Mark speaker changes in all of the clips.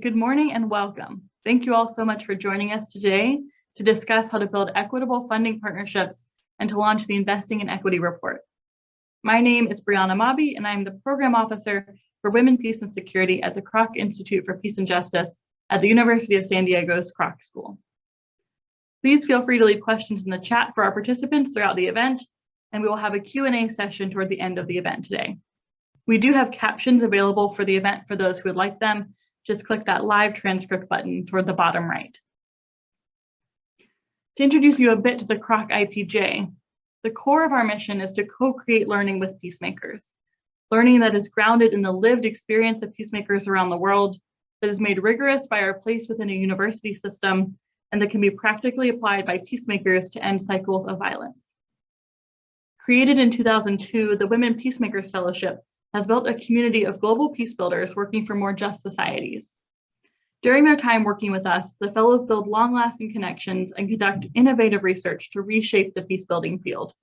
Speaker 1: Good morning and welcome. Thank you all so much for joining us today to discuss how to build equitable funding partnerships and to launch the Investing in Equity report. My name is Brianna Mobby, and I'm the Program Officer for Women, Peace and Security at the Kroc Institute for Peace and Justice at the University of San Diego's Kroc School. Please feel free to leave questions in the chat for our participants throughout the event, and we will have a Q&A session toward the end of the event today. We do have captions available for the event for those who would like them. Just click that live transcript button toward the bottom right. To introduce you a bit to the Kroc IPJ, the core of our mission is to co-create learning with peacemakers, learning that is grounded in the lived experience of peacemakers around the world, that is made rigorous by our place within a university system, and that can be practically applied by peacemakers to end cycles of violence. Created in 2002, the Women PeaceMaker Fellowship has built a community of global peace builders working for more just societies. During their time working with us, the fellows build long-lasting connections and conduct innovative research to reshape the peace-building field.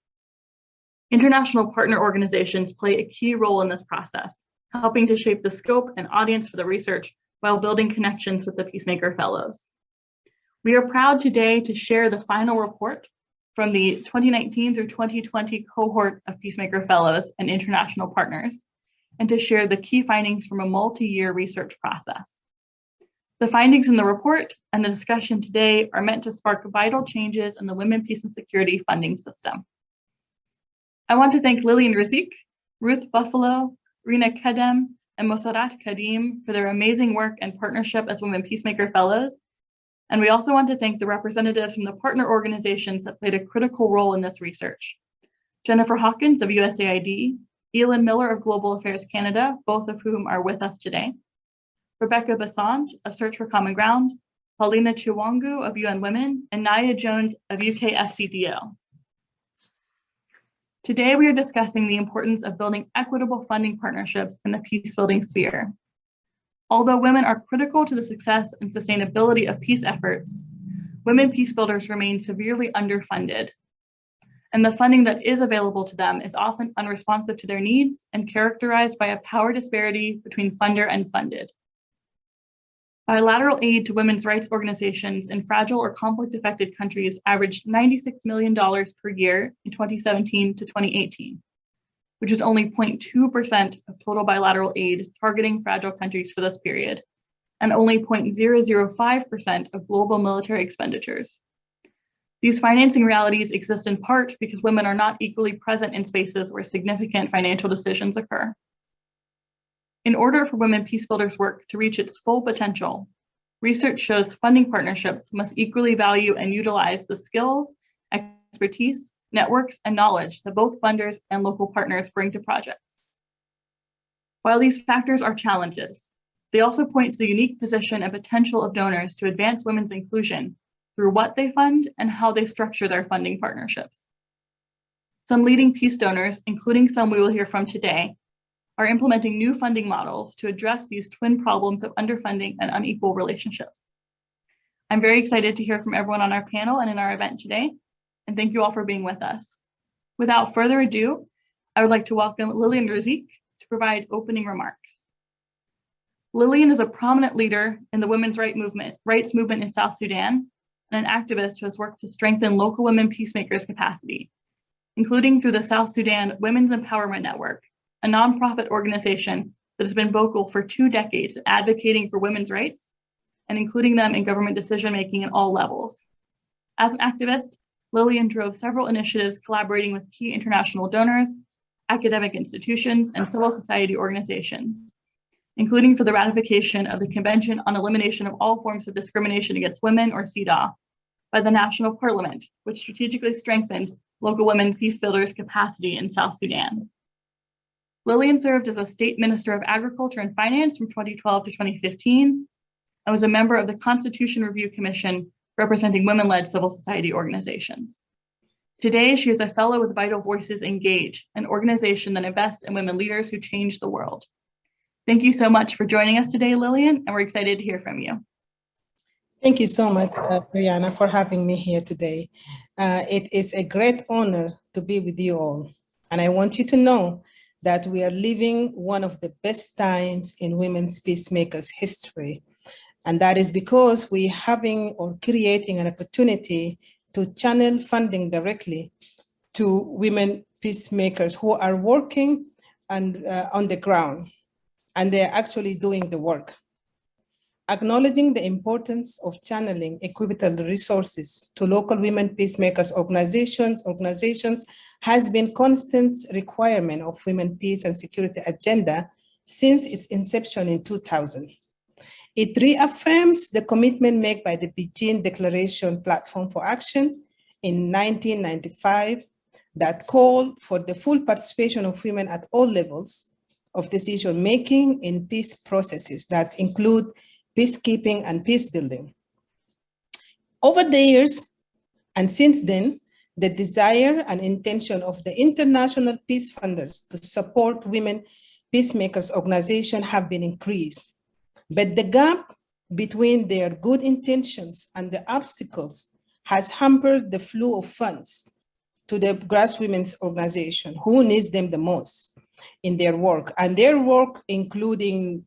Speaker 1: International partner organizations play a key role in this process, helping to shape the scope and audience for the research while building connections with the Peacemaker Fellows. We are proud today to share the final report from the 2019 through 2020 cohort of Peacemaker Fellows and international partners, and to share the key findings from a multi-year research process. The findings in the report and the discussion today are meant to spark vital changes in the Women, Peace and Security funding system. I want to thank Lilian Riziq, Ruth Buffalo, Rina Kedem, and Mossarat Qadeem for their amazing work and partnership as Women PeaceMaker Fellows. And we also want to thank the representatives from the partner organizations that played a critical role in this research. Jennifer Hawkins of USAID, Elin Miller of Global Affairs Canada, both of whom are with us today, Rebecca Bassant of Search for Common Ground, Paulina Chiwangu of UN Women, and Naya Jones of UK FCDO. Today we are discussing the importance of building equitable funding partnerships in the peace-building sphere. Although women are critical to the success and sustainability of peace efforts, women peace builders remain severely underfunded, and the funding that is available to them is often unresponsive to their needs and characterized by a power disparity between funder and funded. Bilateral aid to women's rights organizations in fragile or conflict-affected countries averaged $96 million per year in 2017 to 2018, which is only 0.2% of total bilateral aid targeting fragile countries for this period, and only 0.005% of global military expenditures. These financing realities exist in part because women are not equally present in spaces where significant financial decisions occur. In order for Women Peacebuilders work to reach its full potential, research shows funding partnerships must equally value and utilize the skills, expertise, networks, and knowledge that both funders and local partners bring to projects. While these factors are challenges, they also point to the unique position and potential of donors to advance women's inclusion through what they fund and how they structure their funding partnerships. Some leading peace donors, including some we will hear from today, are implementing new funding models to address these twin problems of underfunding and unequal relationships. I'm very excited to hear from everyone on our panel and in our event today, and thank you all for being with us. Without further ado, I would like to welcome Lilian Riziq to provide opening remarks. Lilian is a prominent leader in the women's rights movement in South Sudan, and an activist who has worked to strengthen local women peacemakers' capacity, including through the South Sudan Women's Empowerment Network, a nonprofit organization that has been vocal for 2 decades advocating for women's rights and including them in government decision-making at all levels. As an activist, Lilian drove several initiatives collaborating with key international donors, academic institutions, and civil society organizations, including for the ratification of the Convention on Elimination of All Forms of Discrimination Against Women, or CEDAW, by the National Parliament, which strategically strengthened local women peace builders' capacity in South Sudan. Lilian served as a State Minister of Agriculture and Finance from 2012 to 2015, and was a member of the Constitution Review Commission representing women-led civil society organizations. Today, she is a fellow with Vital Voices Engage, an organization that invests in women leaders who change the world. Thank you so much for joining us today, Lilian, and we're excited to hear from you.
Speaker 2: Thank you so much, Brianna, for having me here today. It is a great honor to be with you all. And I want you to know that we are living one of the best times in women's peacemakers history. And that is because we're having or creating an opportunity to channel funding directly to women peacemakers who are working on the ground, and they're actually doing the work. Acknowledging the importance of channeling equitable resources to local women peacemakers organizations has been constant requirement of women peace and security agenda since its inception in 2000. It reaffirms the commitment made by the Beijing Declaration Platform for Action in 1995 that called for the full participation of women at all levels of decision-making in peace processes that include peacekeeping and peace building. Over the years, and since then, the desire and intention of the international peace funders to support women peacemakers organizations have been increased. But the gap between their good intentions and the obstacles has hampered the flow of funds to the grassroots women's organization who needs them the most in their work, and their work including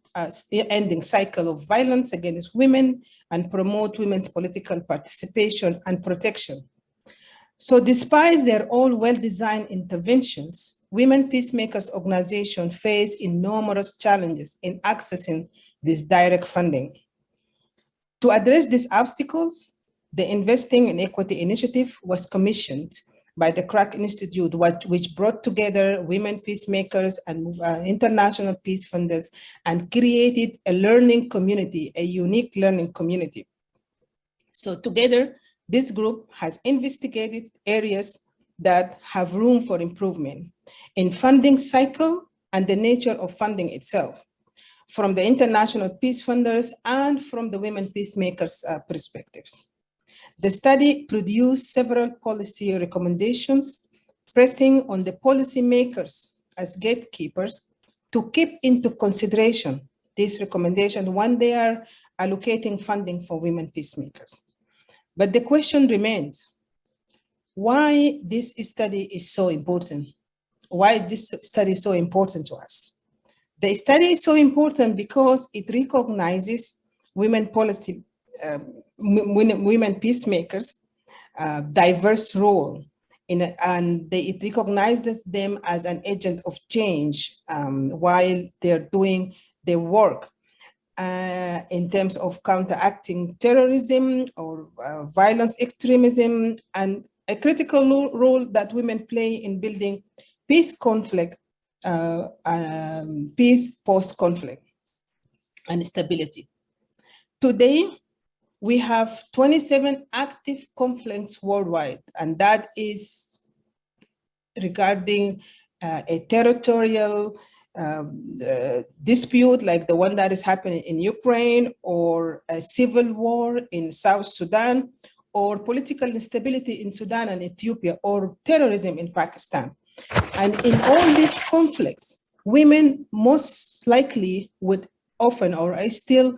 Speaker 2: ending cycle of violence against women and promote women's political participation and protection. So despite their all well-designed interventions, Women Peacemakers organization face enormous challenges in accessing this direct funding. To address these obstacles, the Investing in Equity initiative was commissioned by the Kroc Institute, which brought together women peacemakers and international peace funders and created a learning community, a unique learning community. So together, this group has investigated areas that have room for improvement in funding cycle and the nature of funding itself, from the international peace funders and from the women peacemakers' perspectives. The study produced several policy recommendations, pressing on the policymakers as gatekeepers to keep into consideration these recommendations when they are allocating funding for women peacemakers. But the question remains, why this study is so important? Why this study is so important to us? The study is so important because it recognizes women policy, women peacemakers' diverse role it recognizes them as an agent of change while they're doing their work in terms of counteracting terrorism or violence extremism, and a critical role that women play in building peace post-conflict and stability. Today, we have 27 active conflicts worldwide, and that is regarding a territorial dispute like the one that is happening in Ukraine, or a civil war in South Sudan, or political instability in Sudan and Ethiopia, or terrorism in Pakistan. And in all these conflicts, women most likely would often or are still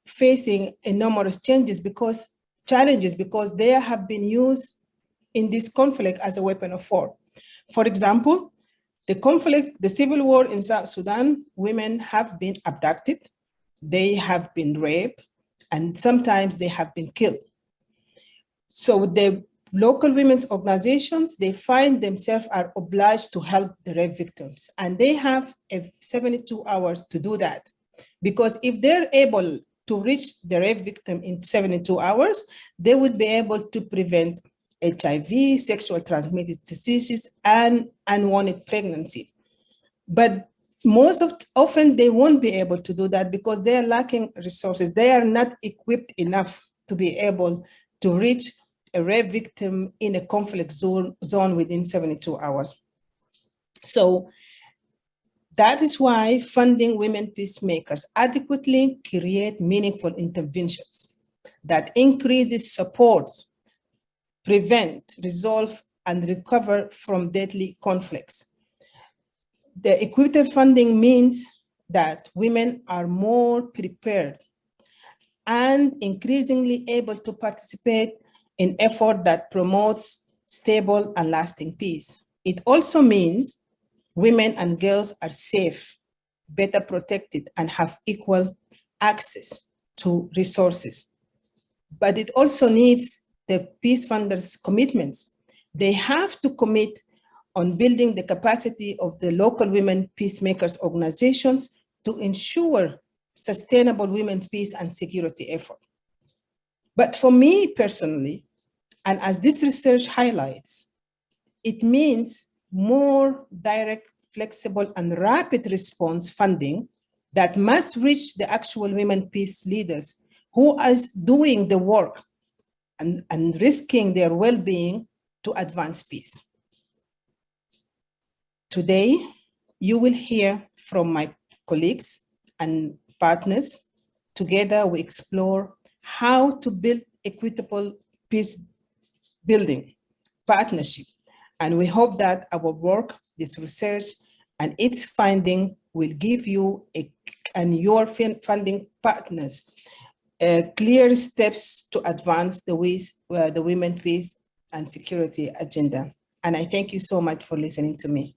Speaker 2: facing enormous challenges because they have been used in this conflict as a weapon of war. For example, the civil war in South Sudan, women have been abducted, they have been raped, and sometimes they have been killed. So the local women's organizations, they find themselves are obliged to help the rape victims, and they have 72 hours to do that. Because if they're able to reach the rape victim in 72 hours, they would be able to prevent HIV, sexual transmitted diseases, and unwanted pregnancy. But often they won't be able to do that because they are lacking resources. They are not equipped enough to be able to reach a rape victim in a conflict zone within 72 hours. So that is why funding women peacemakers adequately create meaningful interventions that increases support, prevent, resolve, and recover from deadly conflicts. The equitable funding means that women are more prepared and increasingly able to participate in effort that promotes stable and lasting peace. It also means women and girls are safe, better protected, and have equal access to resources. But it also needs the peace funders' commitments. They have to commit on building the capacity of the local women peacemakers organizations to ensure sustainable women's peace and security effort. But for me personally, and as this research highlights, it means more direct, flexible, and rapid response funding that must reach the actual women peace leaders who are doing the work and risking their well-being to advance peace. Today, you will hear from my colleagues and partners. Together, we explore how to build equitable peace building partnership. And we hope that our work, this research, and its finding will give you and your funding partners clear steps to advance the women peace and security agenda. And I thank you so much for listening to me.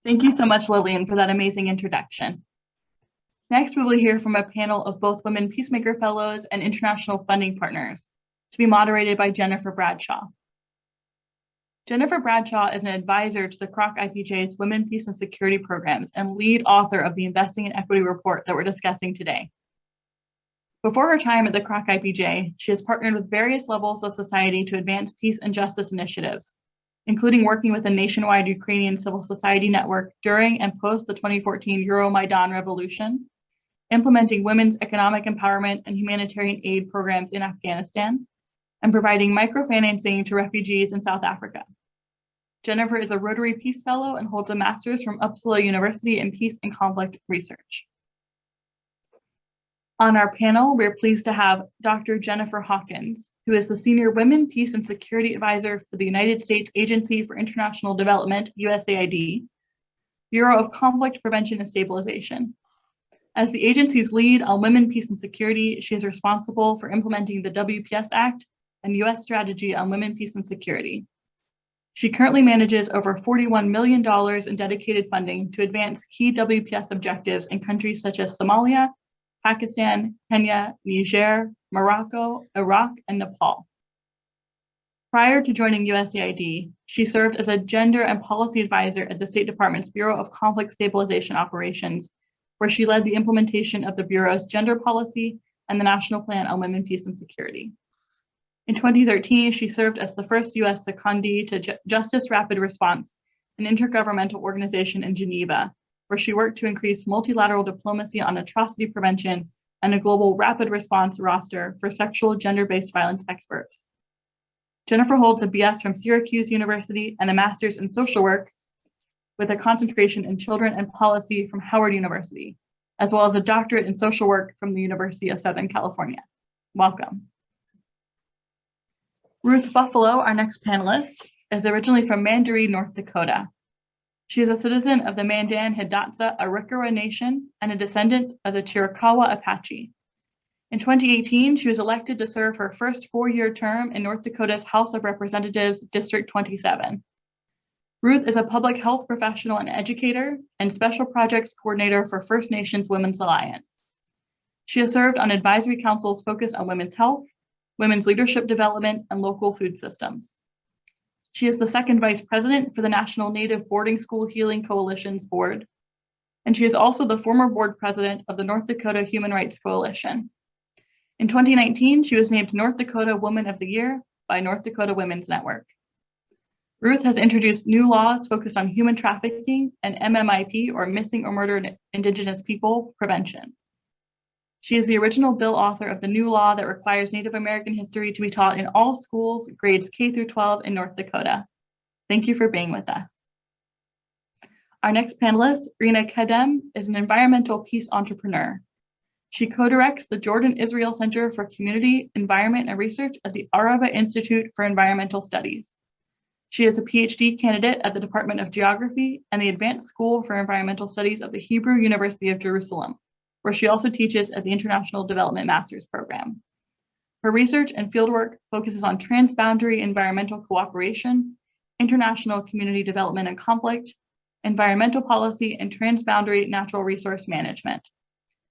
Speaker 1: Thank you so much, Lilian, for that amazing introduction. Next, we will hear from a panel of both Women PeaceMaker Fellows and international funding partners, to be moderated by Jennifer Bradshaw. Jennifer Bradshaw is an advisor to the Kroc IPJ's Women Peace and Security Programs and lead author of the Investing in Equity report that we're discussing today. Before her time at the Kroc IPJ, she has partnered with various levels of society to advance peace and justice initiatives, including working with a nationwide Ukrainian civil society network during and post the 2014 Euromaidan revolution, implementing women's economic empowerment and humanitarian aid programs in Afghanistan, and providing microfinancing to refugees in South Africa. Jennifer is a Rotary Peace Fellow and holds a master's from Uppsala University in Peace and Conflict Research. On our panel, we're pleased to have Dr. Jennifer Hawkins, who is the Senior Women Peace and Security Advisor for the United States Agency for International Development, USAID, Bureau of Conflict Prevention and Stabilization. As the agency's lead on women, peace, and security, she is responsible for implementing the WPS Act and U.S. strategy on women, peace, and security. She currently manages over $41 million in dedicated funding to advance key WPS objectives in countries such as Somalia, Pakistan, Kenya, Niger, Morocco, Iraq, and Nepal. Prior to joining USAID, she served as a gender and policy advisor at the State Department's Bureau of Conflict Stabilization Operations, where she led the implementation of the Bureau's gender policy and the National Plan on Women, Peace, and Security. In 2013, she served as the first U.S. secondee to Justice Rapid Response, an intergovernmental organization in Geneva, where she worked to increase multilateral diplomacy on atrocity prevention and a global rapid response roster for sexual gender-based violence experts. Jennifer holds a BS from Syracuse University and a master's in social work with a concentration in children and policy from Howard University, as well as a doctorate in social work from the University of Southern California. Welcome. Ruth Buffalo, our next panelist, is originally from Mandaree, North Dakota. She is a citizen of the Mandan Hidatsa Arikara Nation and a descendant of the Chiricahua Apache. In 2018, she was elected to serve her first four-year term in North Dakota's House of Representatives, District 27. Ruth is a public health professional and educator and special projects coordinator for First Nations Women's Alliance. She has served on advisory councils focused on women's health, women's leadership development, and local food systems. She is the second vice president for the National Native Boarding School Healing Coalition's board, and she is also the former board president of the North Dakota Human Rights Coalition. In 2019, she was named North Dakota Woman of the Year by North Dakota Women's Network. Ruth has introduced new laws focused on human trafficking and MMIP, or Missing or Murdered Indigenous People, prevention. She is the original bill author of the new law that requires Native American history to be taught in all schools, grades K through 12 in North Dakota. Thank you for being with us. Our next panelist, Rina Kedem, is an environmental peace entrepreneur. She co-directs the Jordan-Israel Center for Community, Environment, and Research at the Arava Institute for Environmental Studies. She is a PhD candidate at the Department of Geography and the Advanced School for Environmental Studies of the Hebrew University of Jerusalem, where she also teaches at the International Development Master's Program. Her research and fieldwork focuses on transboundary environmental cooperation, international community development and conflict, environmental policy, and transboundary natural resource management.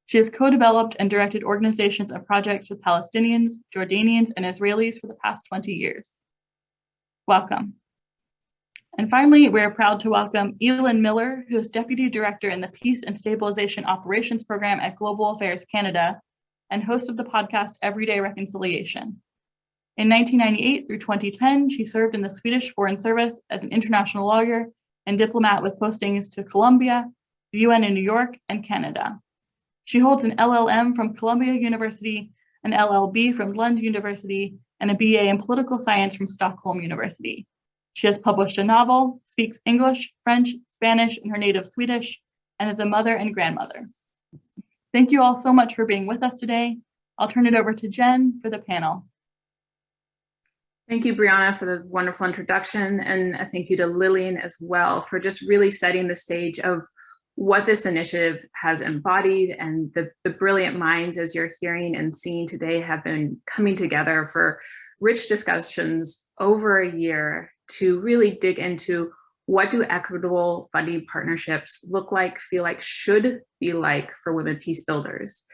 Speaker 1: She has co-developed and directed organizations and projects with Palestinians, Jordanians, and Israelis for the past 20 years. Welcome. And finally, we're proud to welcome Elin Miller, who is Deputy Director in the Peace and Stabilization Operations Program at Global Affairs Canada and host of the podcast Everyday Reconciliation. In 1998 through 2010, she served in the Swedish Foreign Service as an international lawyer and diplomat with postings to Colombia, the UN in New York, and Canada. She holds an LLM from Columbia University, an LLB from Lund University, and a BA in Political Science from Stockholm University. She has published a novel, speaks English, French, Spanish, and her native Swedish, and is a mother and grandmother. Thank you all so much for being with us today. I'll turn it over to Jen for the panel.
Speaker 3: Thank you, Brianna, for the wonderful introduction, and a thank you to Lilian as well for just really setting the stage of what this initiative has embodied, and the brilliant minds, as you're hearing and seeing today, have been coming together for rich discussions over a year to really dig into what do equitable funding partnerships look like, feel like, should be like for Women Peacebuilders.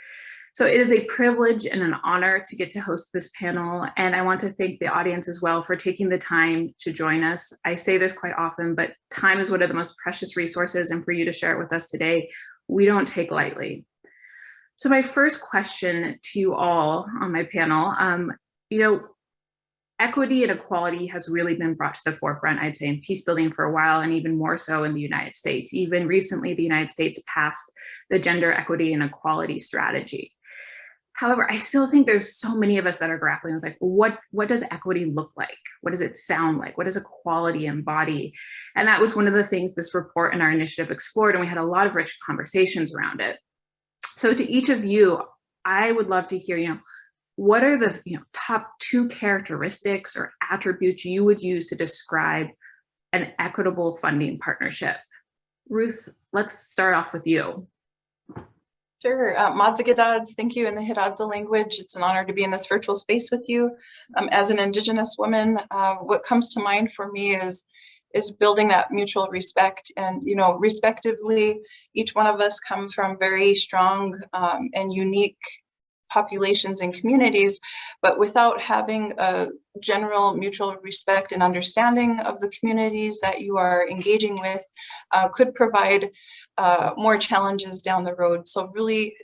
Speaker 3: So it is a privilege and an honor to get to host this panel, and I want to thank the audience as well for taking the time to join us. I say this quite often, but time is one of the most precious resources, and for you to share it with us today, we don't take lightly. So my first question to you all on my panel, equity and equality has really been brought to the forefront, I'd say, in peace building for a while, and even more so in the United States. Even recently, the United States passed the Gender Equity and Equality Strategy. However, I still think there's so many of us that are grappling with, like, what does equity look like? What does it sound like? What does equality embody? And that was one of the things this report and our initiative explored, and we had a lot of rich conversations around it. So to each of you, I would love to hear, what are the top 2 characteristics or attributes you would use to describe an equitable funding partnership? Ruth, let's start off with you.
Speaker 4: Sure. Madzigadadz, thank you in the Hidatsa language. It's an honor to be in this virtual space with you. As an Indigenous woman, what comes to mind for me is building that mutual respect. And, respectively, each one of us come from very strong and unique populations and communities, but without having a general mutual respect and understanding of the communities that you are engaging with could provide more challenges down the road. So really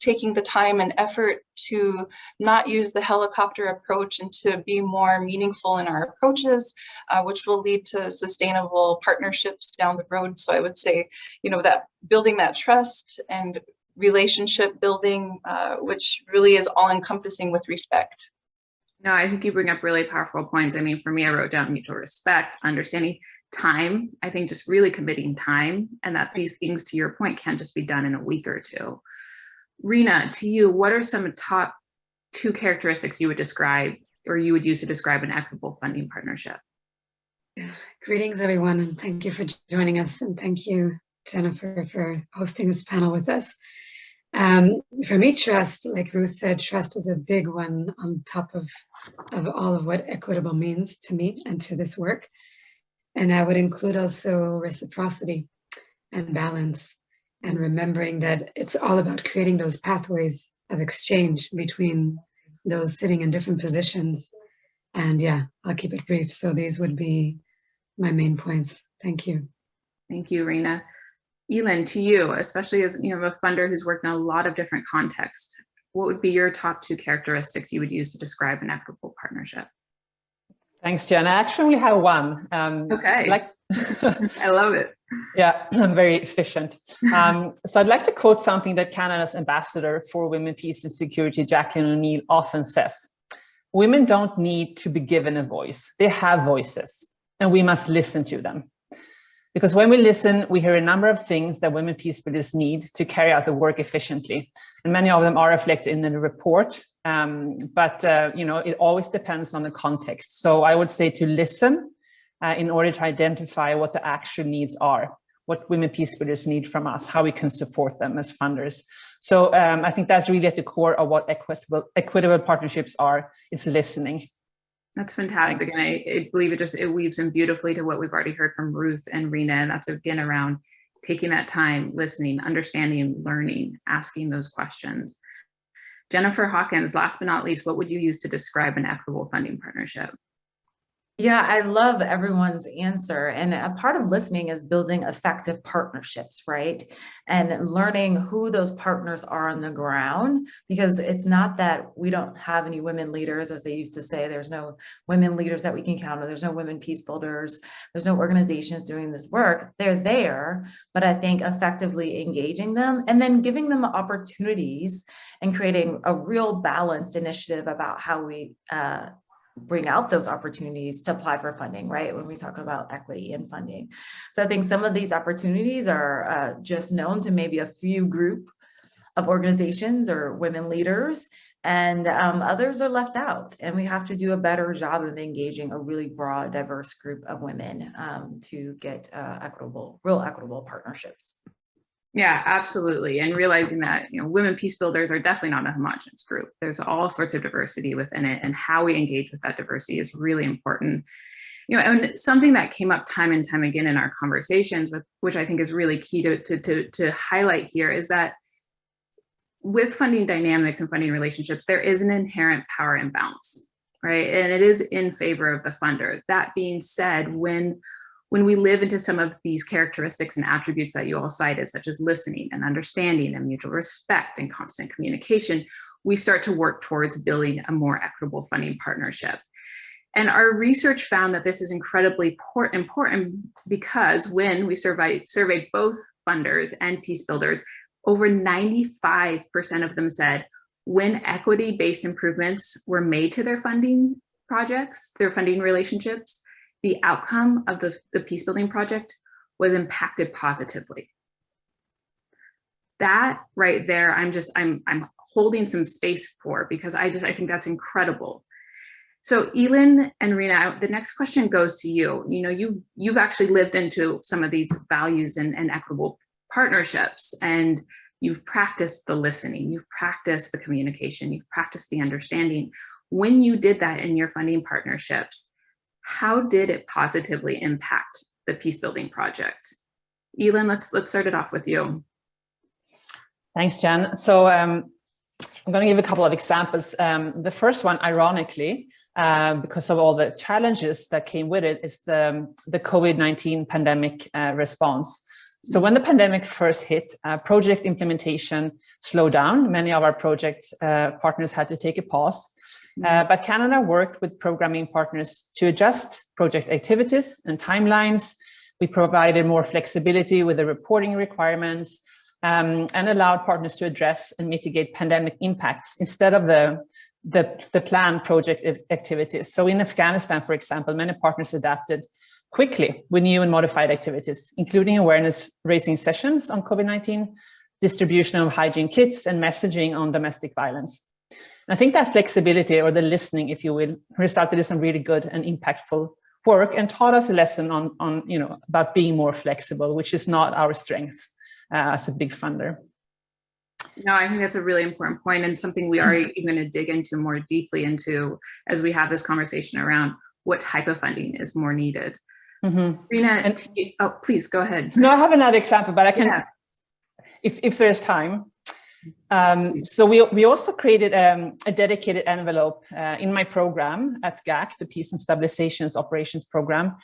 Speaker 4: taking the time and effort to not use the helicopter approach and to be more meaningful in our approaches, which will lead to sustainable partnerships down the road. So I would say, that building that trust and relationship building, which really is all encompassing with respect.
Speaker 3: No, I think you bring up really powerful points. I mean, for me, I wrote down mutual respect, understanding time. I think just really committing time, and that these things, to your point, can't just be done in a week or two. Rina, to you, what are some top 2 characteristics you would describe or you would use to describe an equitable funding partnership?
Speaker 5: Greetings, everyone, and thank you for joining us, and thank you, Jennifer, for hosting this panel with us. For me, trust, like Ruth said, trust is a big one on top of all of what equitable means to me and to this work. And I would include also reciprocity and balance, and remembering that it's all about creating those pathways of exchange between those sitting in different positions. And yeah, I'll keep it brief. So these would be my main points. Thank you.
Speaker 3: Thank you, Rina. Elin, to you, especially as a funder who's worked in a lot of different contexts, what would be your top 2 characteristics you would use to describe an equitable partnership?
Speaker 6: Thanks, Jen. I actually have one.
Speaker 3: Okay. I love it.
Speaker 6: Yeah, I'm very efficient. So I'd like to quote something that Canada's ambassador for Women, Peace and Security, Jacqueline O'Neill, often says. Women don't need to be given a voice. They have voices, and we must listen to them. Because when we listen, we hear a number of things that Women Peacebuilders need to carry out the work efficiently. And many of them are reflected in the report, but it always depends on the context. So I would say to listen in order to identify what the actual needs are, what Women Peacebuilders need from us, how we can support them as funders. So I think that's really at the core of what equitable partnerships are. It's listening.
Speaker 3: That's fantastic.
Speaker 1: Thanks.
Speaker 3: And I believe it weaves in beautifully to what we've already heard from Ruth and Rina. And that's again around taking that time, listening, understanding, learning, asking those questions. Jennifer Hawkins, last but not least, what would you use to describe an equitable funding partnership?
Speaker 7: Yeah, I love everyone's answer. And a part of listening is building effective partnerships, right? And learning who those partners are on the ground, because it's not that we don't have any women leaders, as they used to say. There's no women leaders that we can count on. There's no women peace builders. There's no organizations doing this work. They're there, but I think effectively engaging them and then giving them opportunities and creating a real balanced initiative about how we bring out those opportunities to apply for funding, right? When we talk about equity and funding. So I think some of these opportunities are just known to maybe a few group of organizations or women leaders, and others are left out. And we have to do a better job of engaging a really broad, diverse group of women to get real equitable partnerships.
Speaker 3: Yeah, absolutely. And realizing that, women peace builders are definitely not a homogenous group. There's all sorts of diversity within it, and how we engage with that diversity is really important. And something that came up time and time again in our conversations, which I think is really key to highlight here, is that with funding dynamics and funding relationships, there is an inherent power imbalance, right? And it is in favor of the funder. That being said, when we live into some of these characteristics and attributes that you all cited, such as listening and understanding and mutual respect and constant communication, we start to work towards building a more equitable funding partnership. And our research found that this is incredibly important because when we surveyed both funders and peace builders, over 95% of them said when equity-based improvements were made to their funding projects, their funding relationships, the outcome of the peace building project was impacted positively. That right there, I'm holding some space for, because I think that's incredible. So Elin and Rina, the next question goes to you. You've actually lived into some of these values and equitable partnerships, and you've practiced the listening, you've practiced the communication, you've practiced the understanding. When you did that in your funding partnerships, how did it positively impact the peace building project? Elin, let's start it off with you.
Speaker 6: Thanks, Jen. So I'm going to give a couple of examples. The first one, ironically, because of all the challenges that came with it, is the COVID-19 pandemic response. So when the pandemic first hit, project implementation slowed down. Many of our project partners had to take a pause. But Canada worked with programming partners to adjust project activities and timelines. We provided more flexibility with the reporting requirements and allowed partners to address and mitigate pandemic impacts instead of the planned project activities. So in Afghanistan, for example, many partners adapted quickly with new and modified activities, including awareness raising sessions on COVID-19, distribution of hygiene kits, and messaging on domestic violence. I think that flexibility, or the listening, if you will, resulted in some really good and impactful work and taught us a lesson on about being more flexible, which is not our strength as a big funder.
Speaker 3: No, I think that's a really important point, and something we are even going to dig into more deeply into as we have this conversation around what type of funding is more needed. Mm-hmm. Rina, please go ahead.
Speaker 6: No, I have another example, but I can, if there's time. So we also created a dedicated envelope in my program at GAC, the Peace and Stabilizations Operations Program,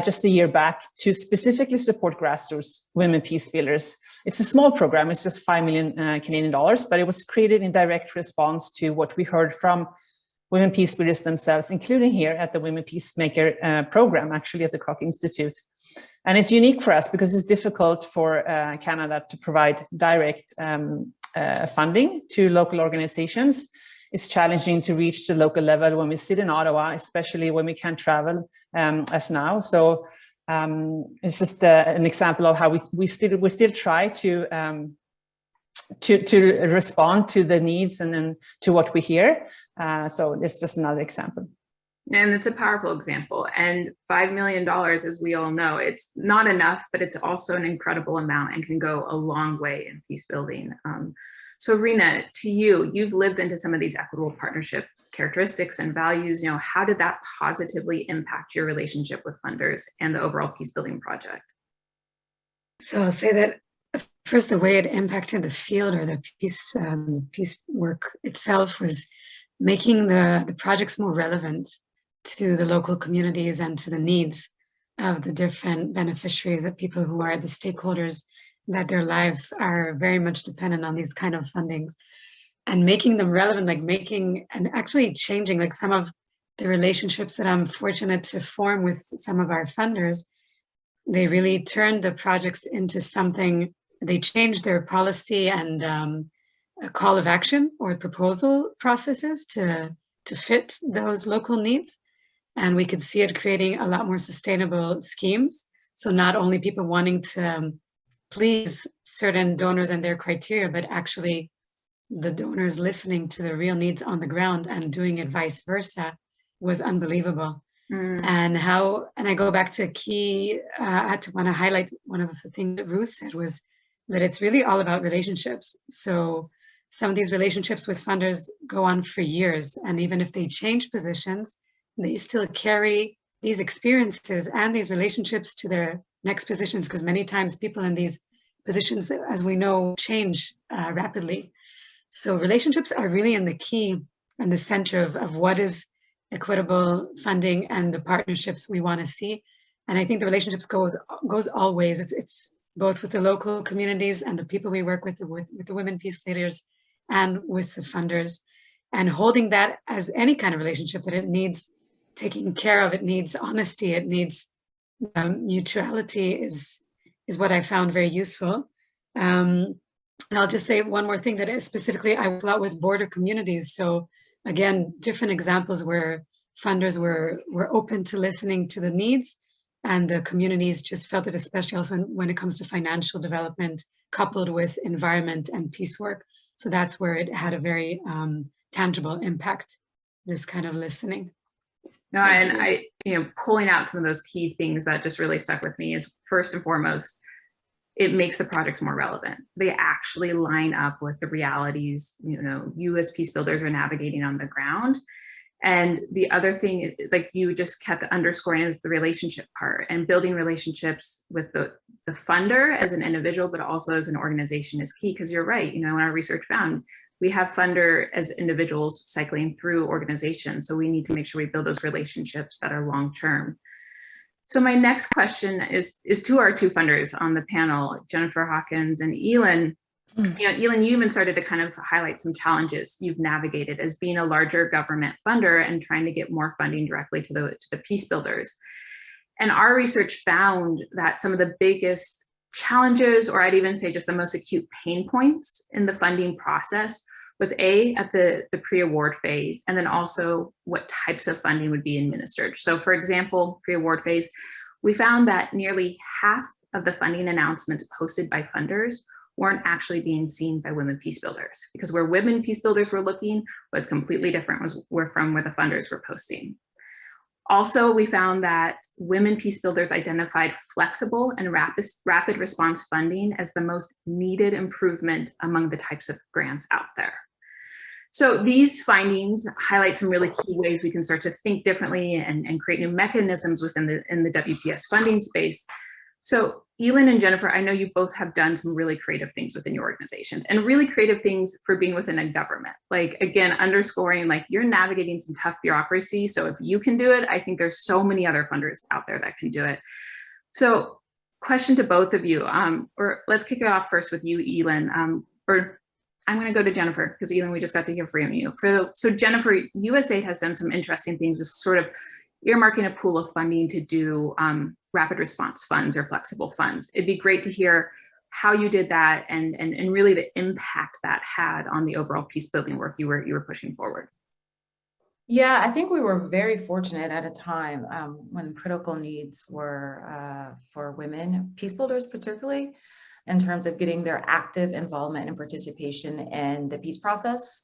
Speaker 6: just a year back, to specifically support grassroots women peace builders. It's a small program, it's just 5 million Canadian dollars, but it was created in direct response to what we heard from women peace builders themselves, including here at the Women PeaceMaker program, actually at the Kroc Institute. And it's unique for us because it's difficult for Canada to provide direct funding to local organizations. It's challenging to reach the local level when we sit in Ottawa, especially when we can't travel as now. So it's just an example of how we still try to respond to the needs and then to what we hear. So it's just another example.
Speaker 3: And it's a powerful example. And $5 million, as we all know, it's not enough, but it's also an incredible amount and can go a long way in peace building. So Rina, to you, you've lived into some of these equitable partnership characteristics and values, how did that positively impact your relationship with funders and the overall peace building project?
Speaker 5: So I'll say that first, the way it impacted the field or the peace work itself was making the projects more relevant to the local communities and to the needs of the different beneficiaries, of people who are the stakeholders, that their lives are very much dependent on these kind of fundings, and making them relevant, like making and actually changing, like some of the relationships that I'm fortunate to form with some of our funders. They really turned the projects into something, they changed their policy and a call of action or proposal processes to fit those local needs. And we could see it creating a lot more sustainable schemes. So not only people wanting to please certain donors and their criteria, but actually the donors listening to the real needs on the ground and doing it vice versa was unbelievable. And I go back to a key, I want to highlight one of the things that Ruth said was that it's really all about relationships. So some of these relationships with funders go on for years. And even if they change positions, they still carry these experiences and these relationships to their next positions, because many times people in these positions, as we know, change rapidly. So relationships are really in the key and the center of what is equitable funding and the partnerships we want to see. And I think the relationships goes always. It's both with the local communities and the people we work with the women peace leaders and with the funders, and holding that as any kind of relationship, that it needs taking care of, it needs honesty, it needs mutuality is what I found very useful. And I'll just say one more thing, that is specifically, I work a lot with border communities. So again, different examples where funders were open to listening to the needs, and the communities just felt it, especially also when it comes to financial development coupled with environment and peace work. So that's where it had a very tangible impact, this kind of listening.
Speaker 3: No, and I, pulling out some of those key things that just really stuck with me is, first and foremost, it makes the projects more relevant. They actually line up with the realities, you as peace builders are navigating on the ground. And the other thing, like you just kept underscoring, is the relationship part, and building relationships with the funder as an individual, but also as an organization is key. Because you're right, when our research found, we have funder as individuals cycling through organizations. So we need to make sure we build those relationships that are long-term. So my next question is to our two funders on the panel, Jennifer Hawkins and Elin. Elin, you even started to kind of highlight some challenges you've navigated as being a larger government funder and trying to get more funding directly to the peace builders. And our research found that some of the biggest challenges, or I'd even say just the most acute pain points in the funding process, was at the pre-award phase, and then also what types of funding would be administered. So for example, pre-award phase, we found that nearly half of the funding announcements posted by funders weren't actually being seen by women peace builders, because where women peace builders were looking was completely different, from where the funders were posting. Also, we found that women peace builders identified flexible and rapid response funding as the most needed improvement among the types of grants out there. So these findings highlight some really key ways we can start to think differently and create new mechanisms within the WPS funding space. So Elin and Jennifer, I know you both have done some really creative things within your organizations, and really creative things for being within a government. Like, again, underscoring, like, you're navigating some tough bureaucracy. So if you can do it, I think there's so many other funders out there that can do it. So question to both of you, or let's kick it off first with you, Elin, or I'm going to go to Jennifer, because Elin, we just got to hear from you. So Jennifer, USAID has done some interesting things with sort of earmarking a pool of funding to do rapid response funds or flexible funds. It'd be great to hear how you did that and really the impact that had on the overall peace building work you were pushing forward.
Speaker 7: Yeah, I think we were very fortunate at a time when critical needs were for women peace builders, particularly in terms of getting their active involvement and participation in the peace process.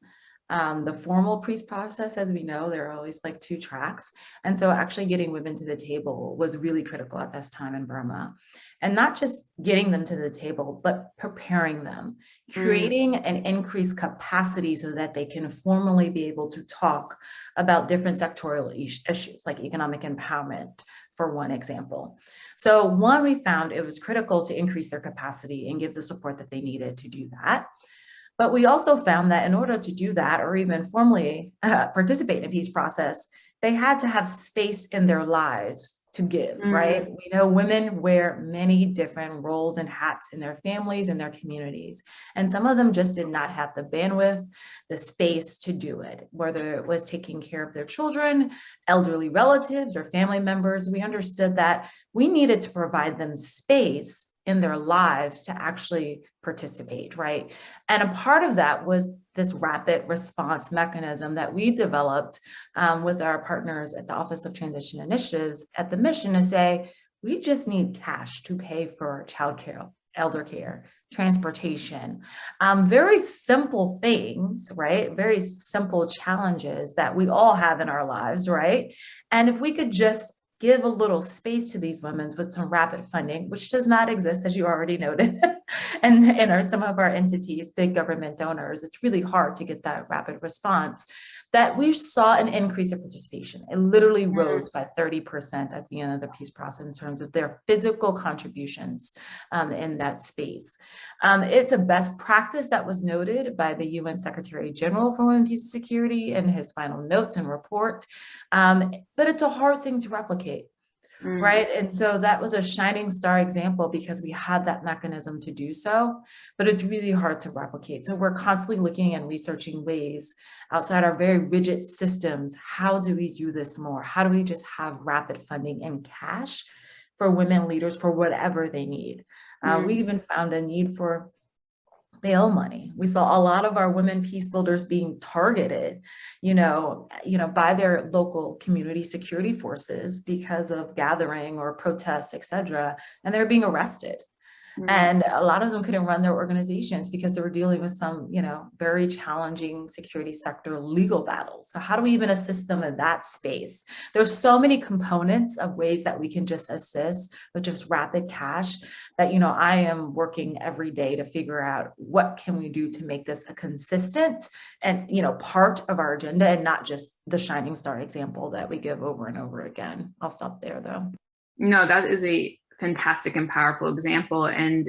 Speaker 7: The formal peace process, as we know, there are always like two tracks. And so actually getting women to the table was really critical at this time in Burma. and not just getting them to the table, but preparing them, creating an increased capacity so that they can formally be able to talk about different sectorial issues like economic empowerment, for one example. So one, we found it was critical to increase their capacity and give the support that they needed to do that. But we also found that in order to do that, or even formally participate in a peace process, they had to have space in their lives to give, right? We know women wear many different roles and hats in their families and their communities. And some of them just did not have the bandwidth, the space to do it, whether it was taking care of their children, elderly relatives, or family members. We understood that we needed to provide them space in their lives to actually participate, right? And a part of that was this rapid response mechanism that we developed with our partners at the Office of Transition Initiatives at the mission to say, we just need cash to pay for childcare, elder care, transportation, very simple things, right? Very simple challenges that we all have in our lives, right? And if we could just give a little space to these women with some rapid funding, which does not exist, as you already noted, and in some of our entities, big government donors, it's really hard to get that rapid response, that we saw an increase of participation. It literally rose by 30% at the end of the peace process in terms of their physical contributions in that space. It's a best practice that was noted by the UN Secretary General for Women, Peace, and Security in his final notes and report, but it's a hard thing to replicate. Right. And so that was a shining star example because we had that mechanism to do so, but it's really hard to replicate. So we're constantly looking and researching ways outside our very rigid systems. How do we do this more? How do we just have rapid funding and cash for women leaders for whatever they need? We even found a need for bail money. We saw a lot of our women peace builders being targeted, by their local community security forces because of gathering or protests, et cetera, and they're being arrested. And a lot of them couldn't run their organizations because they were dealing with some, very challenging security sector legal battles. So how do we even assist them in that space? There's so many components of ways that we can just assist with just rapid cash that, I am working every day to figure out what can we do to make this a consistent and, part of our agenda and not just the shining star example that we give over and over again. I'll stop there though.
Speaker 3: No, that is a fantastic and powerful example. And,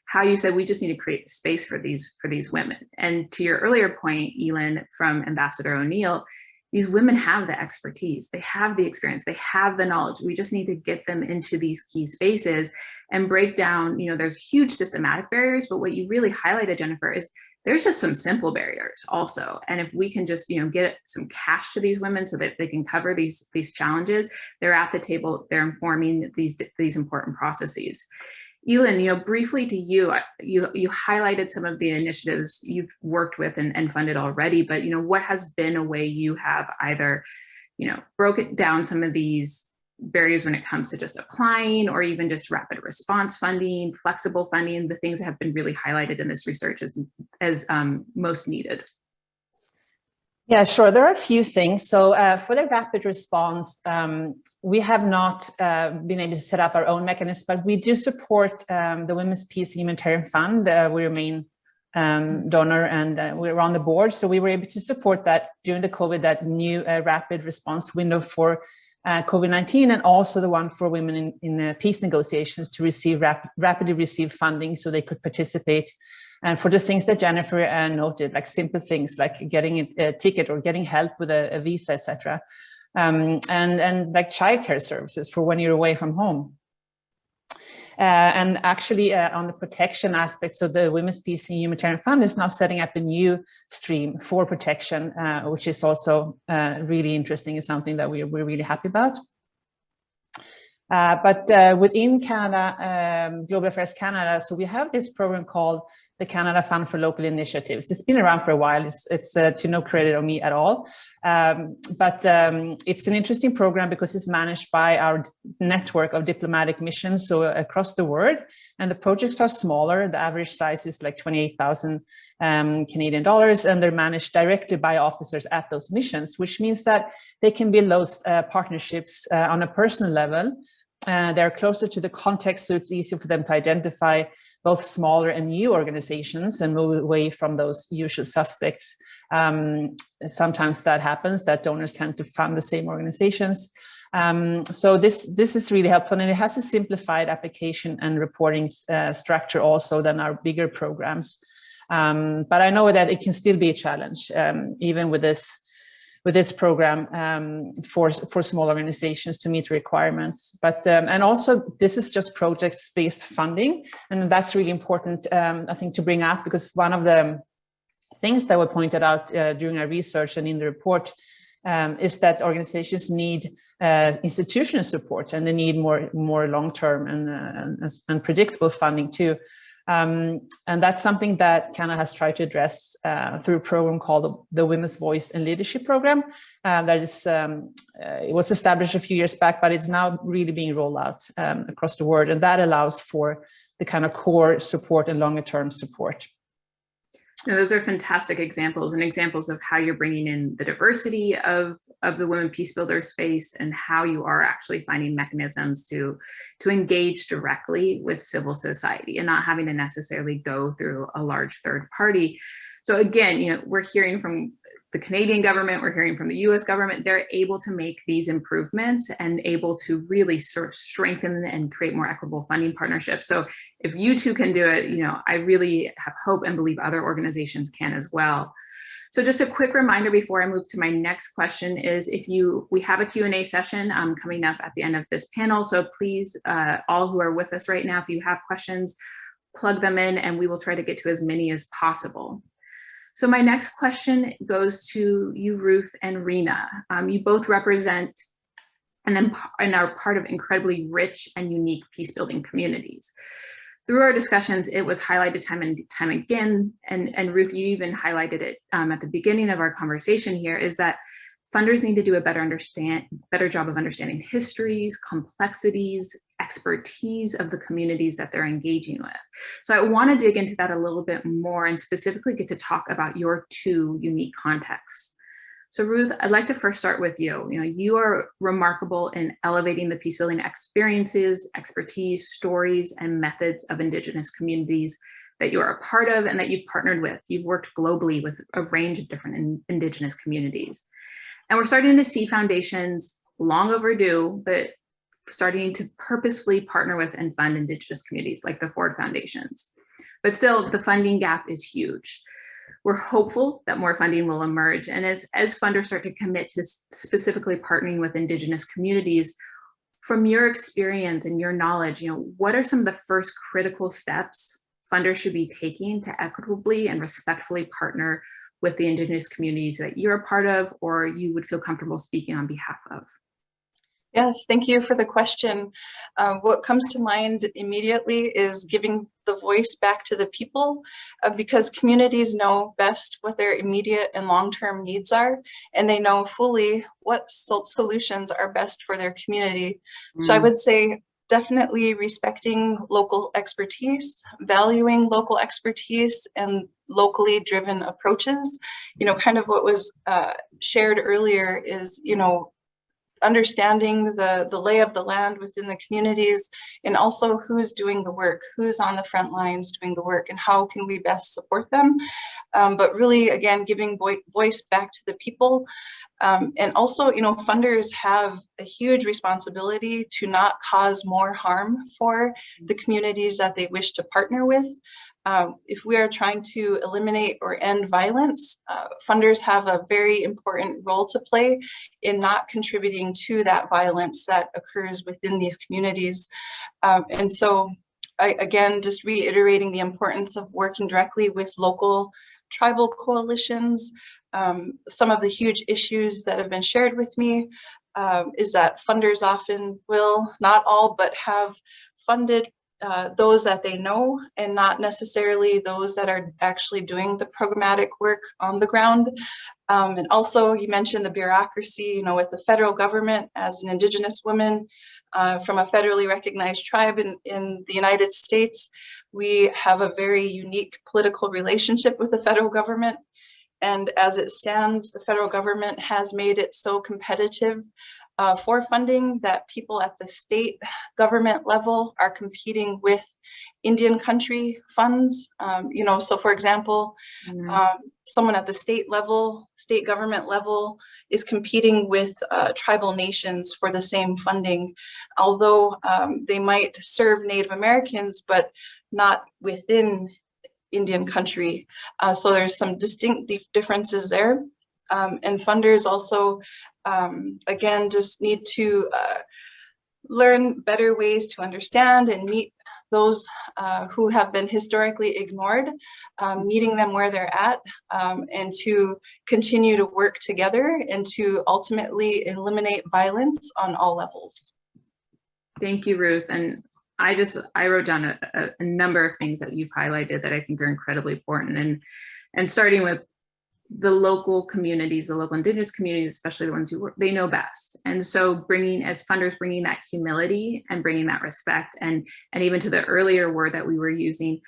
Speaker 3: how you said we just need to create space for these women. And to your earlier point, Elin, from Ambassador O'Neill, these women have the expertise, they have the experience, they have the knowledge. We just need to get them into these key spaces and break down, there's huge systematic barriers, but what you really highlighted, Jennifer, is there's just some simple barriers also. And if we can just, get some cash to these women so that they can cover these challenges, they're at the table, they're informing these important processes. Elin, briefly to you highlighted some of the initiatives you've worked with and funded already, but, what has been a way you have either, broken down some of these barriers when it comes to just applying or even just rapid response funding, flexible funding, the things that have been really highlighted in this research as most needed?
Speaker 6: Yeah, sure. There are a few things. So for the rapid response, we have not been able to set up our own mechanism, but we do support the Women's Peace Humanitarian Fund. We're a main donor and we're on the board. So we were able to support that during the COVID, that new rapid response window for COVID-19, and also the one for women in peace negotiations to receive rapidly receive funding so they could participate. And for the things that Jennifer noted, like simple things like getting a ticket or getting help with a visa, etc., and like childcare services for when you're away from home. And actually on the protection aspect, so the Women's Peace and Humanitarian Fund is now setting up a new stream for protection, which is also really interesting and something that we're really happy about. But within Canada, Global Affairs Canada, so we have this program called the Canada Fund for Local Initiatives. It's been around for a while. It's to no credit on me at all. But it's an interesting program because it's managed by our network of diplomatic missions, so across the world. And the projects are smaller. The average size is like 28,000 Canadian dollars, and they're managed directly by officers at those missions, which means that they can build those partnerships on a personal level. They're closer to the context, so it's easier for them to identify both smaller and new organizations and move away from those usual suspects. Sometimes that happens, that donors tend to fund the same organizations. So this is really helpful, and it has a simplified application and reporting structure also than our bigger programs. But I know that it can still be a challenge, even with this program for small organizations to meet requirements. But and also this is just project-based funding, and that's really important, I think, to bring up, because one of the things that were pointed out during our research and in the report is that organizations need institutional support, and they need more long-term and predictable funding too. And that's something that Canada has tried to address through a program called the Women's Voice and Leadership Program. That is, it was established a few years back, but it's now really being rolled out across the world, and that allows for the kind of core support and longer term support.
Speaker 3: Now, those are fantastic examples, and examples of how you're bringing in the diversity of the Women Peacebuilder space, and how you are actually finding mechanisms to engage directly with civil society and not having to necessarily go through a large third party. So again, you know, we're hearing from the Canadian government, we're hearing from the US government, they're able to make these improvements and able to really sort of strengthen and create more equitable funding partnerships. So if you two can do it, you know, I really have hope and believe other organizations can as well. So just a quick reminder before I move to my next question is, we have a Q&A session coming up at the end of this panel. So please, all who are with us right now, if you have questions, plug them in and we will try to get to as many as possible. So my next question goes to you, Ruth and Rina. You both represent and are part of incredibly rich and unique peace-building communities. Through our discussions, it was highlighted time and time again, and Ruth, you even highlighted it at the beginning of our conversation here, is that funders need to do a better job of understanding histories, complexities, expertise of the communities that they're engaging with. So I want to dig into that a little bit more and specifically get to talk about your two unique contexts. So Ruth, I'd like to first start with you. You know, you are remarkable in elevating the peace-building experiences, expertise, stories, and methods of Indigenous communities that you are a part of and that you've partnered with. You've worked globally with a range of different Indigenous communities. And we're starting to see foundations, long overdue, but starting to purposefully partner with and fund Indigenous communities like the Ford Foundations. But still, the funding gap is huge. We're hopeful that more funding will emerge. And as funders start to commit to specifically partnering with Indigenous communities, from your experience and your knowledge, you know, what are some of the first critical steps funders should be taking to equitably and respectfully partner with the Indigenous communities that you're a part of or you would feel comfortable speaking on behalf of?
Speaker 4: Yes, thank you for the question. What comes to mind immediately is giving the voice back to the people, because communities know best what their immediate and long-term needs are, and they know fully what solutions are best for their community. So I would say definitely respecting local expertise, valuing local expertise and locally driven approaches. You know, kind of what was shared earlier is, you know, understanding the lay of the land within the communities, and also who's doing the work, who's on the front lines doing the work, and how can we best support them. But really, again, giving voice back to the people. And also, you know, funders have a huge responsibility to not cause more harm for the communities that they wish to partner with. If we are trying to eliminate or end violence, funders have a very important role to play in not contributing to that violence that occurs within these communities. And so, again, just reiterating the importance of working directly with local tribal coalitions. Some of the huge issues that have been shared with me is that funders often will, not all, but have funded those that they know and not necessarily those that are actually doing the programmatic work on the ground. And also, you mentioned the bureaucracy, you know, with the federal government. As an Indigenous woman from a federally recognized tribe in the United States, we have a very unique political relationship with the federal government. And as it stands, the federal government has made it so competitive for funding that people at the state government level are competing with Indian country funds. So for example, someone at the state government level is competing with tribal nations for the same funding, although they might serve Native Americans, but not within Indian country. So there's some distinct differences there. And funders also, again, just need to learn better ways to understand and meet those who have been historically ignored, meeting them where they're at, and to continue to work together and to ultimately eliminate violence on all levels.
Speaker 3: Thank you, Ruth. And I wrote down a number of things that you've highlighted that I think are incredibly important. And starting with the local communities, the local Indigenous communities, especially the ones who work, they know best. And so as funders, bringing that humility and bringing that respect, and even to the earlier word that we were using,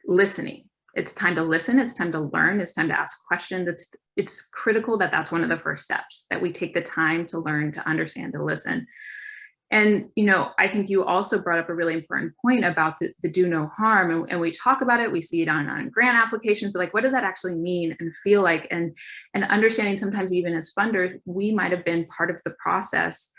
Speaker 3: listening. It's time to listen, it's time to learn, it's time to ask questions. It's critical that that's one of the first steps, that we take the time to learn, to understand, to listen. And, I think you also brought up a really important point about the do no harm. And we talk about it, we see it on grant applications, but like, what does that actually mean and feel like? And understanding sometimes even as funders, we might have been part of the process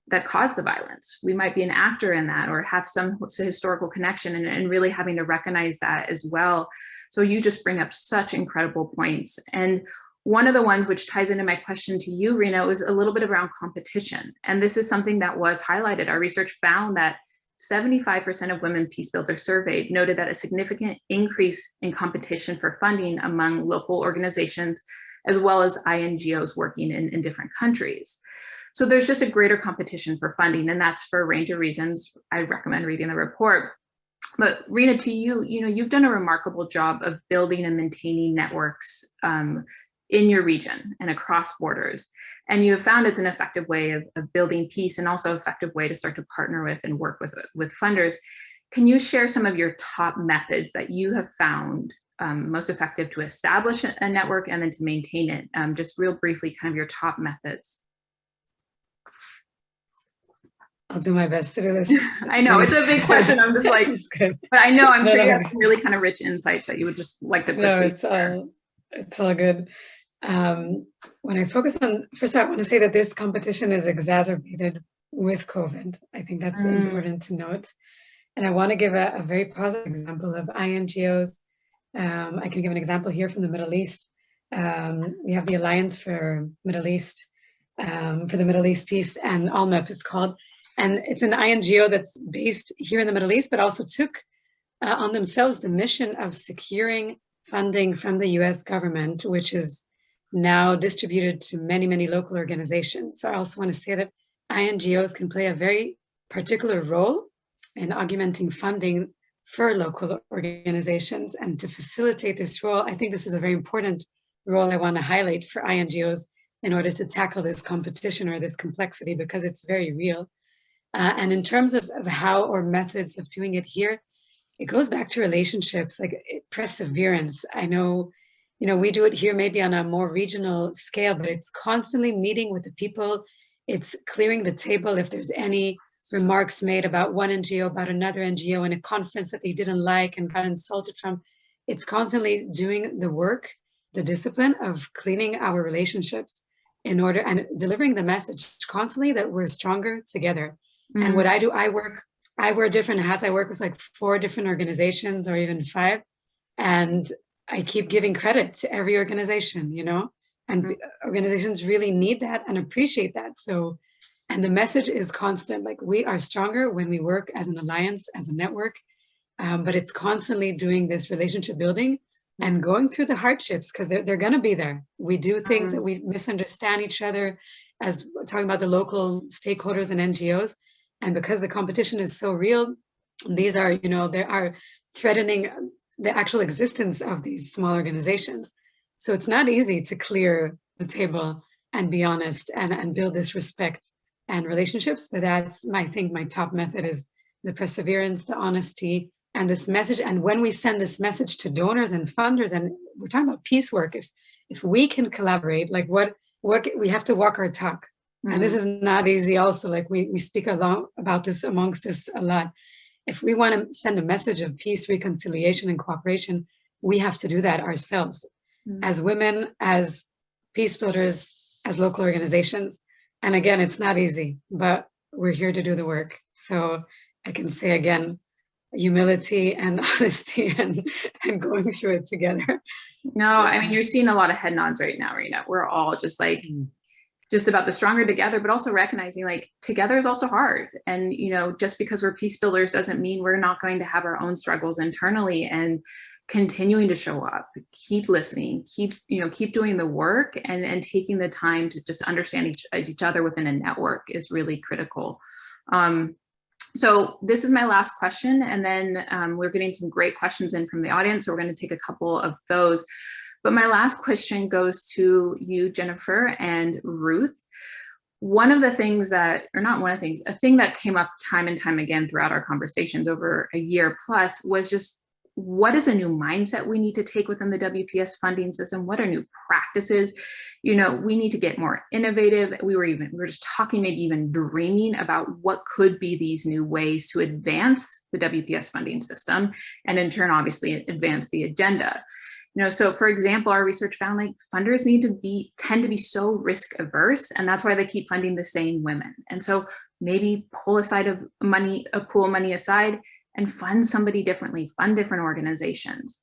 Speaker 3: that caused the violence. We might be an actor in that or have some historical connection, and really having to recognize that as well. So you just bring up such incredible points. And one of the ones which ties into my question to you, Rina, was a little bit around competition. And this is something that was highlighted. Our research found that 75% of women peacebuilders surveyed noted that a significant increase in competition for funding among local organizations, as well as INGOs working in different countries. So there's just a greater competition for funding, and that's for a range of reasons. I recommend reading the report. But Rina, to you, you've done a remarkable job of building and maintaining networks in your region and across borders. And you have found it's an effective way of building peace, and also an effective way to start to partner with and work with funders. Can you share some of your top methods that you have found most effective to establish a network and then to maintain it? Just real briefly, kind of your top methods.
Speaker 5: I'll do my best to do this.
Speaker 3: I know it's a big question. I'm just like, but I know I'm sure you have some really kind of rich insights that you would just like to quickly share.
Speaker 5: It's all good. When I focus on, first I want to say that this competition is exacerbated with COVID. I think that's important to note. And I want to give a very positive example of INGOs. I can give an example here from the Middle East. We have the Alliance for Middle East, for the Middle East Peace, and ALMEP it's called. And it's an INGO that's based here in the Middle East, but also took on themselves the mission of securing funding from the US government, which is now distributed to many, many local organizations. So I also want to say that INGOs can play a very particular role in augmenting funding for local organizations. And to facilitate this role, I think this is a very important role I want to highlight for INGOs in order to tackle this competition or this complexity, because it's very real. And in terms of how or methods of doing it here, it goes back to relationships, like perseverance. I know, we do it here maybe on a more regional scale, but it's constantly meeting with the people. It's clearing the table if there's any remarks made about one NGO, about another NGO in a conference that they didn't like and got insulted from. It's constantly doing the work, the discipline of cleaning our relationships in order and delivering the message constantly that we're stronger together. Mm-hmm. And what I do, I wear different hats. I work with like 4 different organizations or even 5. And I keep giving credit to every organization, and mm-hmm. organizations really need that and appreciate that. So, and the message is constant, like we are stronger when we work as an alliance, as a network, but it's constantly doing this relationship building and going through the hardships, because they're going to be there. We do things that we misunderstand each other, as we're talking about the local stakeholders and NGOs. And because the competition is so real, these are, they are threatening the actual existence of these small organizations. So it's not easy to clear the table and be honest and build this respect and relationships. But that's, I think, my top method is the perseverance, the honesty, and this message. And when we send this message to donors and funders, and we're talking about peace work, if we can collaborate, like what we have to walk our talk. And this is not easy also, like we speak about this amongst us a lot. If we want to send a message of peace, reconciliation, and cooperation, we have to do that ourselves as women, as peace builders, as local organizations. And again, it's not easy, but we're here to do the work. So I can say again, humility and honesty and going through it together.
Speaker 3: No, I mean, you're seeing a lot of head nods right now, Rina. We're all just like, just about the stronger together, but also recognizing like together is also hard. And, you know, just because we're peace builders doesn't mean we're not going to have our own struggles internally, and continuing to show up, keep listening, keep doing the work, and taking the time to just understand each other within a network is really critical. So this is my last question, and then we're getting some great questions in from the audience. So we're going to take a couple of those. But my last question goes to you, Jennifer and Ruth. One of the things that, or not one of the things, a thing that came up time and time again throughout our conversations over a year plus was just, what is a new mindset we need to take within the WPS funding system? What are new practices? You know, we need to get more innovative. We were just talking, maybe even dreaming about what could be these new ways to advance the WPS funding system, and in turn, obviously, advance the agenda. You know, so for example, our research found like funders tend to be so risk averse, and that's why they keep funding the same women. And so maybe pull a pool of money aside and fund somebody differently, fund different organizations.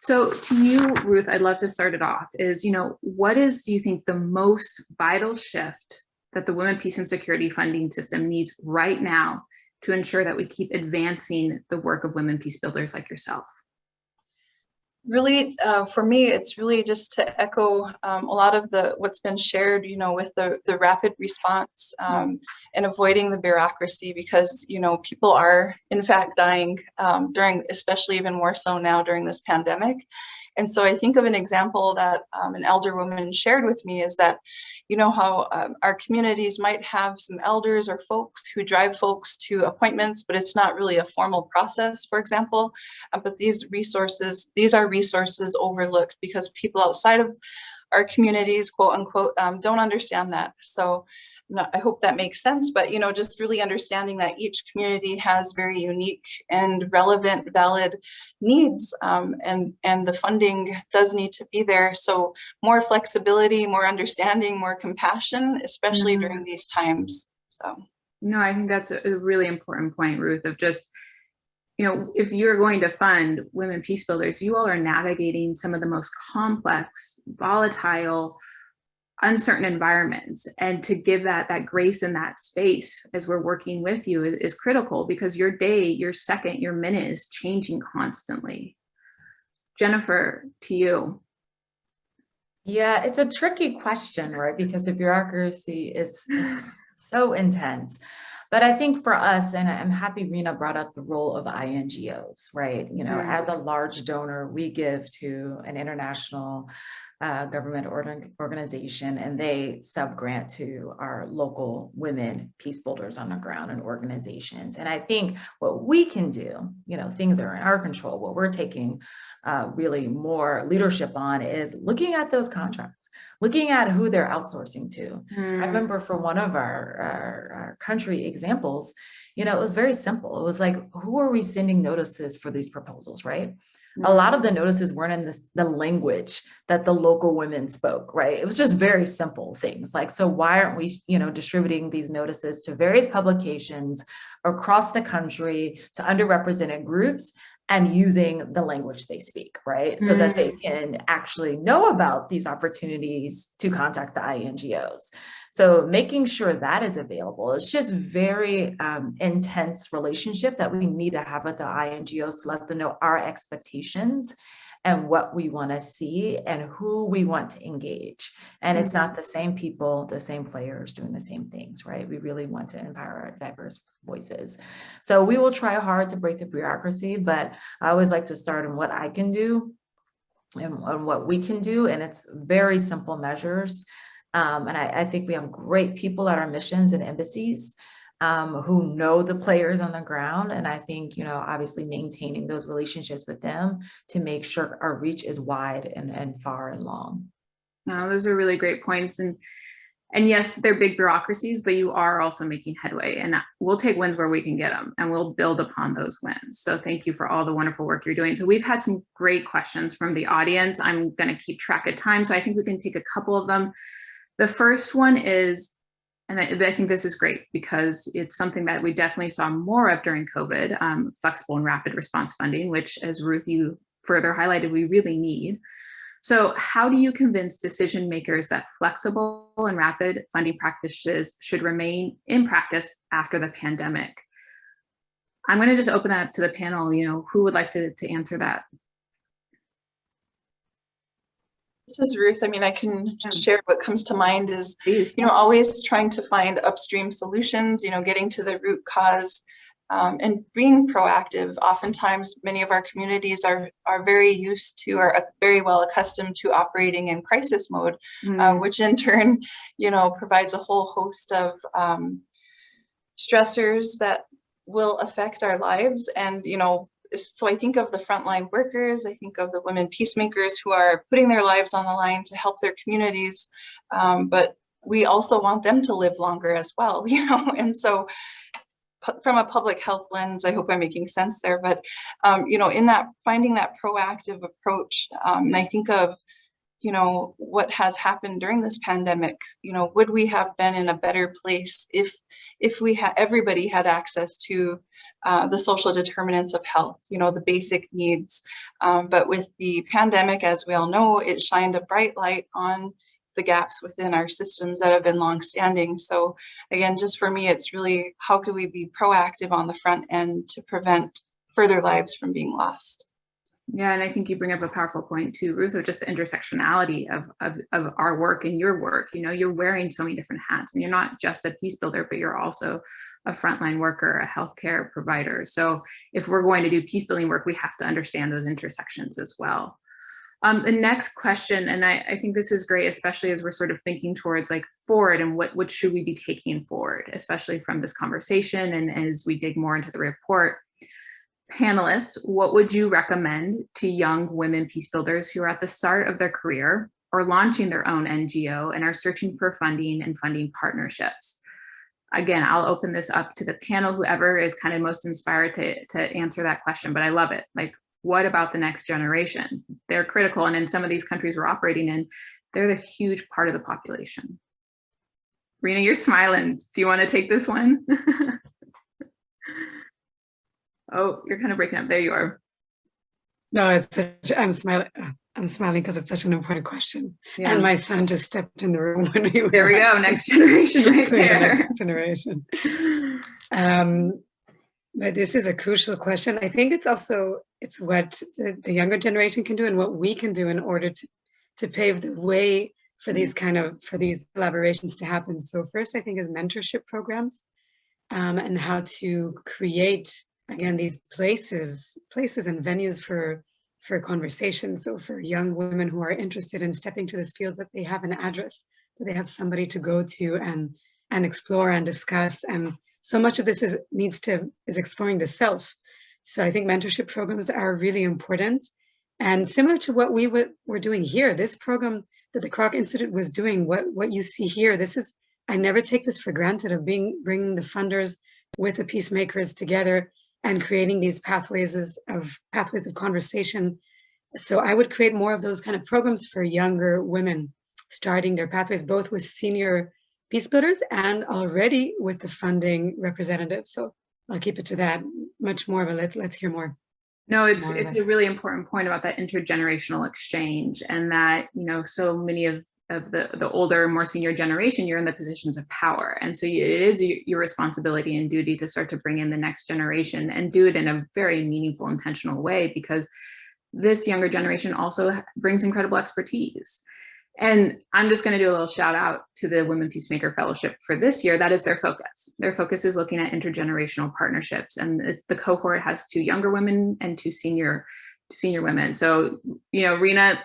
Speaker 3: So to you, Ruth, I'd love to start it off is, you know, what is, do you think, the most vital shift that the Women, Peace and Security funding system needs right now to ensure that we keep advancing the work of women peace builders like yourself?
Speaker 4: Really, for me, it's really just to echo a lot of what's been shared, you know, with the rapid response and avoiding the bureaucracy, because, you know, people are in fact dying especially even more so now during this pandemic. And so I think of an example that an elder woman shared with me is that, you know, how our communities might have some elders or folks who drive folks to appointments, but it's not really a formal process, for example. But these are resources overlooked because people outside of our communities, quote unquote, don't understand that. So I hope that makes sense, but, you know, just really understanding that each community has very unique and relevant, valid needs, and the funding does need to be there. So more flexibility, more understanding, more compassion, especially during these times. So.
Speaker 3: No, I think that's a really important point, Ruth, of just, you know, if you're going to fund women peace builders, you all are navigating some of the most complex, volatile, uncertain environments, and to give that grace in that space as we're working with you is critical, because your day, your second, your minute is changing constantly. Jennifer, to you.
Speaker 7: Yeah, it's a tricky question, right? Because the bureaucracy is so intense. But I think for us, and I'm happy Rina brought up the role of INGOs, right? You know, as a large donor, we give to an international government organization, and they subgrant to our local women peace builders on the ground and organizations. And I think what we can do, you know, things that are in our control, what we're taking really more leadership on is looking at those contracts, looking at who they're outsourcing to. I remember for one of our country examples, you know, it was very simple. It was like, who are we sending notices for these proposals, right? A lot of the notices weren't in the language that the local women spoke, right? It was just very simple things like, so why aren't we, you know, distributing these notices to various publications across the country to underrepresented groups and using the language they speak, right? So that they can actually know about these opportunities to contact the INGOs. So making sure that is available, it's just very intense relationship that we need to have with the INGOs to let them know our expectations and what we want to see and who we want to engage. And it's not the same people, the same players doing the same things, right? We really want to empower our diverse voices. So we will try hard to break the bureaucracy, but I always like to start on what I can do and what we can do. And it's very simple measures. And I think we have great people at our missions and embassies who know the players on the ground. And I think, you know, obviously maintaining those relationships with them to make sure our reach is wide and far and long.
Speaker 3: No, those are really great points. And And yes, they're big bureaucracies, but you are also making headway, and we'll take wins where we can get them, and we'll build upon those wins. So thank you for all the wonderful work you're doing. So we've had some great questions from the audience. I'm going to keep track of time, so I think we can take a couple of them. The first one is, and I think this is great because it's something that we definitely saw more of during COVID, flexible and rapid response funding, which, as Ruth, you further highlighted, we really need. So how do you convince decision makers that flexible and rapid funding practices should remain in practice after the pandemic? I'm going to just open that up to the panel. Who would like to answer that?
Speaker 4: This is Ruth. I mean, I can share what comes to mind is, always trying to find upstream solutions, getting to the root cause, and being proactive. Oftentimes, many of our communities are very used to, are very well accustomed to operating in crisis mode, which in turn, provides a whole host of stressors that will affect our lives. And, so I think of the frontline workers, I think of the women peacemakers who are putting their lives on the line to help their communities. But we also want them to live longer as well, and so from a public health lens, I hope I'm making sense there, but, in that, finding that proactive approach, and I think of, what has happened during this pandemic, would we have been in a better place if everybody had access to the social determinants of health, the basic needs. But with the pandemic, as we all know, it shined a bright light on the gaps within our systems that have been longstanding. So again, just for me, it's really, how can we be proactive on the front end to prevent further lives from being lost?
Speaker 3: Yeah, and I think you bring up a powerful point too, Ruth, of just the intersectionality of our work and your work. You're wearing so many different hats, and you're not just a peace builder, but you're also a frontline worker, a healthcare provider. So if we're going to do peace building work, we have to understand those intersections as well. The next question, and I think this is great, especially as we're sort of thinking towards forward and what should we be taking forward, especially from this conversation and as we dig more into the report. Panelists, what would you recommend to young women peace builders who are at the start of their career or launching their own NGO and are searching for funding and funding partnerships? Again, I'll open this up to the panel, whoever is kind of most inspired to answer that question, but I love it. What about the next generation? They're critical, and in some of these countries we're operating in, they're the huge part of the population. Rina, you're smiling. Do you want to take this one? Oh, you're kind of breaking up. There you are.
Speaker 5: No, I'm smiling. I'm smiling because it's such an important question. Yeah. And my son just stepped in the room when we were.
Speaker 3: There we go. Next generation right there.
Speaker 5: The next generation. But this is a crucial question. I think it's what the younger generation can do and what we can do in order to pave the way for these collaborations to happen. So first, I think, is mentorship programs, and how to create, again, these places and venues for conversation. So for young women who are interested in stepping to this field, that they have an address, that they have somebody to go to and explore and discuss. And so much of this is exploring the self. So I think mentorship programs are really important. And similar to what we're doing here, this program that the Kroc Institute was doing, what you see here, I never take this for granted, of bringing the funders with the peacemakers together and creating these pathways of conversation. So I would create more of those kind of programs for younger women, starting their pathways, both with senior peace builders and already with the funding representatives. So I'll keep it to that. Much more of a let's hear more.
Speaker 3: No, it's a really important point about that intergenerational exchange, and that, so many of the older, more senior generation, you're in the positions of power. And so it is your responsibility and duty to start to bring in the next generation and do it in a very meaningful, intentional way, because this younger generation also brings incredible expertise. And I'm just going to do a little shout out to the Women PeaceMaker Fellowship for this year. That is their focus. Their focus is looking at intergenerational partnerships. And the cohort has 2 younger women and 2 senior women. So, Rina,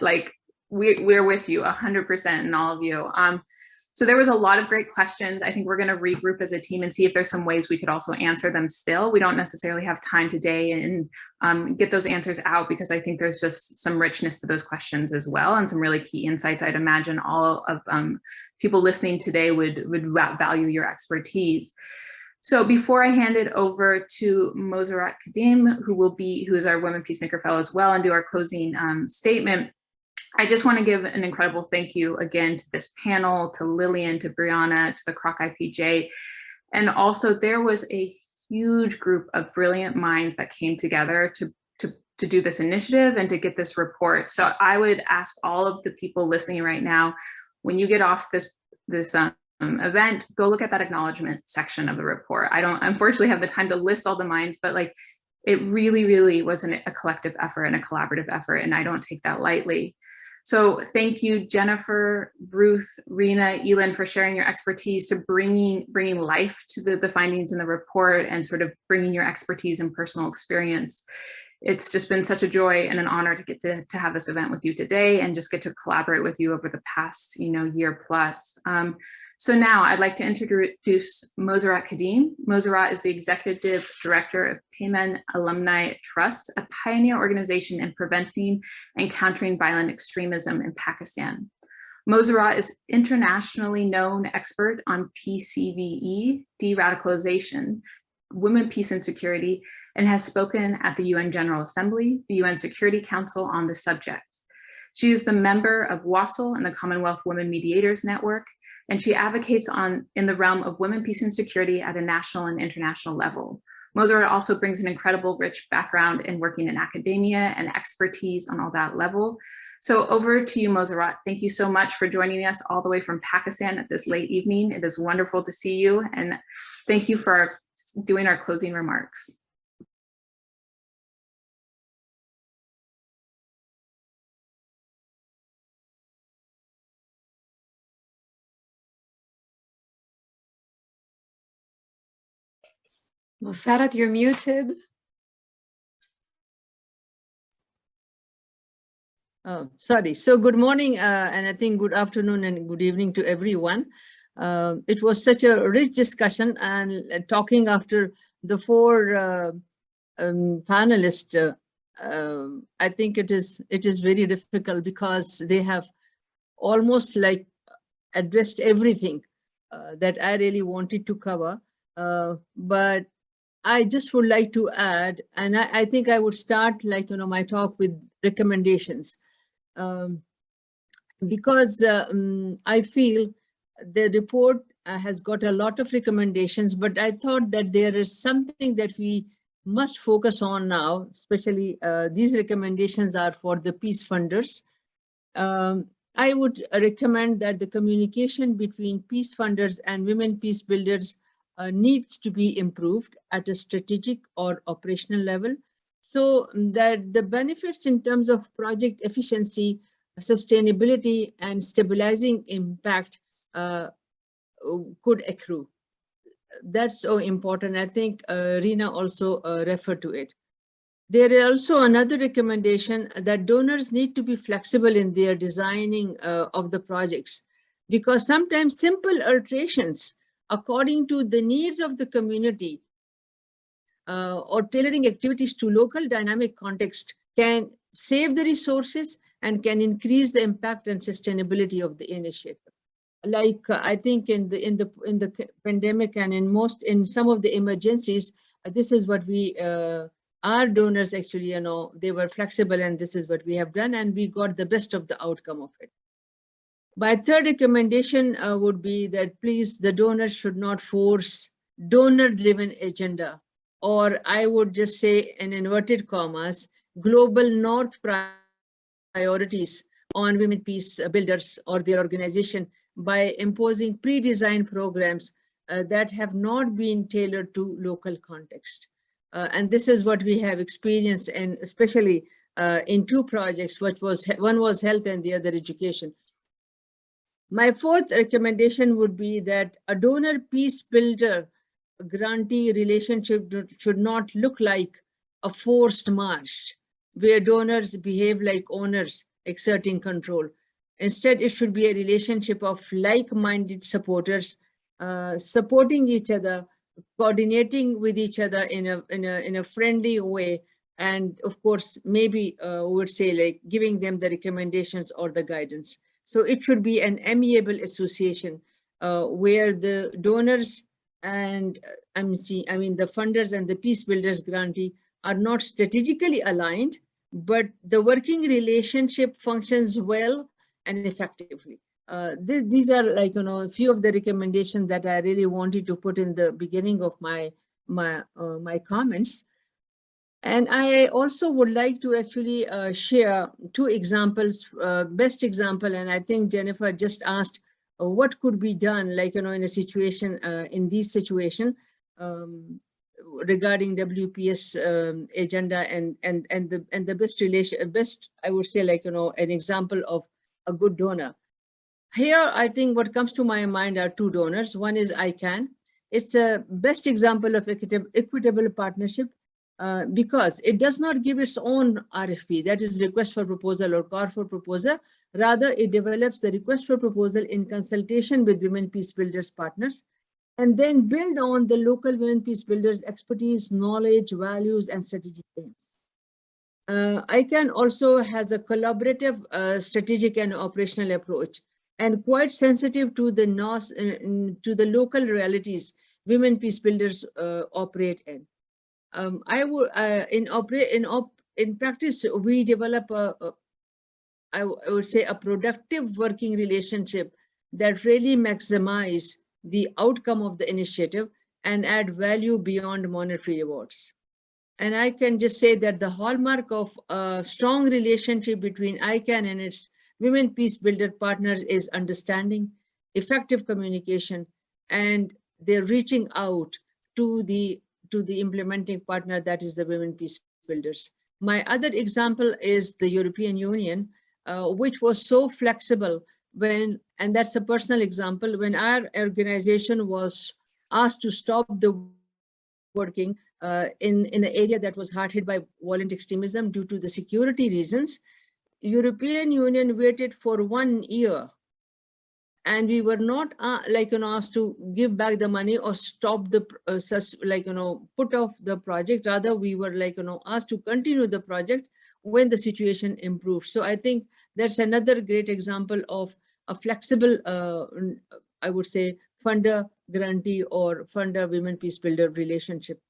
Speaker 3: we're with you 100% and all of you. So there was a lot of great questions. I think we're going to regroup as a team and see if there's some ways we could also answer them still. We don't necessarily have time today and get those answers out, because I think there's just some richness to those questions as well, and some really key insights. I'd imagine all of people listening today would value your expertise. So before I hand it over to Mossarat Qadeem, who is our Women Peacemaker Fellow as well, and do our closing statement, I just want to give an incredible thank you again to this panel, to Lilian, to Brianna, to the Kroc IPJ. And also there was a huge group of brilliant minds that came together to do this initiative and to get this report. So I would ask all of the people listening right now, when you get off this event, go look at that acknowledgement section of the report. I don't unfortunately have the time to list all the minds, but like it really, really was a collective effort and a collaborative effort, and I don't take that lightly. So thank you, Jennifer, Ruth, Rina, Elin, for sharing your expertise, to bringing life to the findings in the report, and sort of bringing your expertise and personal experience. It's just been such a joy and an honor to get to have this event with you today, and just get to collaborate with you over the past year plus. So now I'd like to introduce Mossarat Qadeem. Mossarat is the Executive Director of Paymen Alumni Trust, a pioneer organization in preventing and countering violent extremism in Pakistan. Mossarat is internationally known expert on PCVE, de-radicalization, women, peace and security, and has spoken at the UN General Assembly, the UN Security Council on the subject. She is the member of WASL and the Commonwealth Women Mediators Network, and she advocates in the realm of women, peace and security at a national and international level. Mossarat also brings an incredible rich background in working in academia and expertise on all that level. So over to you, Mossarat. Thank you so much for joining us all the way from Pakistan at this late evening. It is wonderful to see you, and thank you for doing our closing remarks.
Speaker 5: Mossarat, you're muted.
Speaker 8: Sorry. So good morning, and I think good afternoon and good evening to everyone. It was such a rich discussion, and talking after the four panelists, I think it is very difficult, because they have almost like addressed everything that I really wanted to cover. But I just would like to add, and I think I would start my talk with recommendations, because I feel the report has got a lot of recommendations, but I thought that there is something that we must focus on now, especially these recommendations are for the peace funders. I would recommend that the communication between peace funders and women peace builders needs to be improved at a strategic or operational level, so that the benefits in terms of project efficiency, sustainability, and stabilizing impact could accrue. That's so important. I think Rina also referred to it. There is also another recommendation that donors need to be flexible in their designing of the projects, because sometimes simple alterations according to the needs of the community or tailoring activities to local dynamic context can save the resources and can increase the impact and sustainability of the initiative. Like I think in the pandemic and in some of the emergencies, this is what we our donors actually, they were flexible, and this is what we have done, and we got the best of the outcome of it. My third recommendation would be that please, the donors should not force donor-driven agenda, or I would just say in inverted commas, global north priorities on women peace builders or their organization by imposing pre-designed programs that have not been tailored to local context. And this is what we have experienced, and especially in two projects, one was health and the other education. My fourth recommendation would be that a donor peace builder grantee relationship should not look like a forced march where donors behave like owners exerting control. Instead, it should be a relationship of like-minded supporters, supporting each other, coordinating with each other in a friendly way, and of course, maybe we would say like giving them the recommendations or the guidance. So it should be an amiable association where the donors and I mean the funders and the peace builders grantee are not strategically aligned, but the working relationship functions well and effectively. These are like, a few of the recommendations that I really wanted to put in the beginning of my comments. And I also would like to actually share two examples, best example, and I think Jennifer just asked what could be done, like, in a situation, in this situation, regarding WPS agenda and the best, I would say, like, an example of a good donor. Here, I think what comes to my mind are two donors. One is ICANN. It's a best example of equitable partnership because it does not give its own RFP, that is request for proposal or call for proposal. Rather, it develops the request for proposal in consultation with Women Peacebuilders partners, and then build on the local Women Peacebuilders expertise, knowledge, values, and strategic aims. ICANN also has a collaborative strategic and operational approach, and quite sensitive to the local realities Women Peacebuilders operate in. I would in practice we develop I would say a productive working relationship that really maximize the outcome of the initiative and add value beyond monetary rewards. And I can just say that the hallmark of a strong relationship between ICANN and its Women Peacebuilder partners is understanding, effective communication, and they're reaching out to the implementing partner, that is the Women Peacebuilders. My other example is the European Union, which was so flexible when, and that's a personal example, when our organization was asked to stop the working in an area that was hard hit by violent extremism due to the security reasons. European Union waited for 1 year, and we were not asked to give back the money or stop the put off the project. Rather, we were asked to continue the project when the situation improved. So I think that's another great example of a flexible, I would say, funder grantee or funder Women Peacebuilder relationship.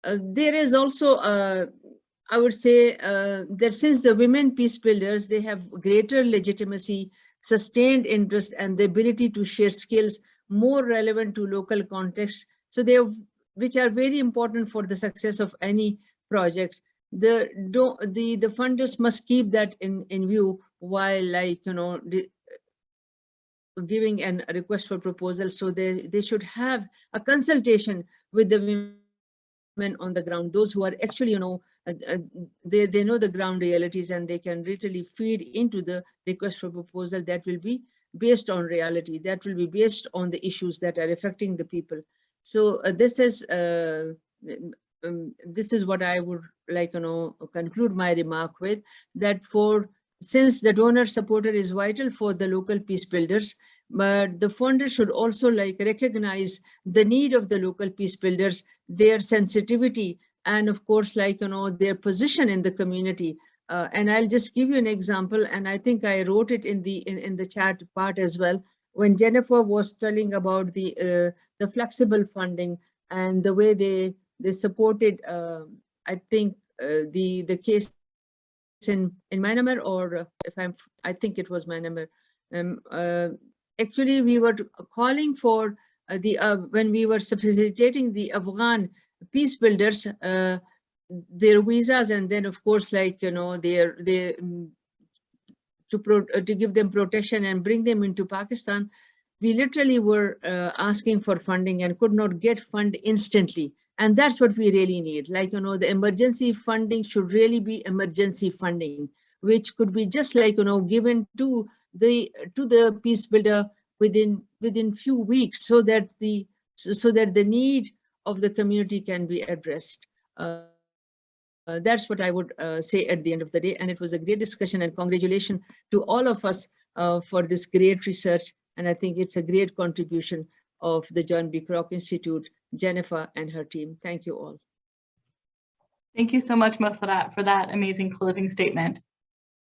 Speaker 8: There is also, I would say, that since the Women Peacebuilders, they have greater legitimacy, sustained interest, and the ability to share skills more relevant to local context. So they have, which are very important for the success of any project. The funders must keep that in view while giving a request for proposal. So they should have a consultation with the women on the ground, those who are actually, they know the ground realities, and they can literally feed into the request for proposal that will be based on reality, that will be based on the issues that are affecting the people. So this is what I would conclude my remark with, that since the donor supporter is vital for the local peace builders, but the funder should also recognize the need of the local peace builders, their sensitivity, and of course, their position in the community. And I'll just give you an example, and I think I wrote it in the chat part as well. When Jennifer was telling about the flexible funding and the way they supported, I think the case in Myanmar, or I think it was Myanmar. Actually, we were calling for when we were facilitating the Afghan peace builders, their visas, and then of course, to give them protection and bring them into Pakistan, we literally were asking for funding and could not get fund instantly. And that's what we really need. The emergency funding should really be emergency funding, which could be just given to the peace builder within few weeks, so that the need of the community can be addressed. that's what I would say at the end of the day. And it was a great discussion, and congratulations to all of us for this great research. And I think it's a great contribution of the John B. Kroc Institute, Jennifer and her team. Thank you all.
Speaker 1: Thank you so much, Mossarat, for that amazing closing statement.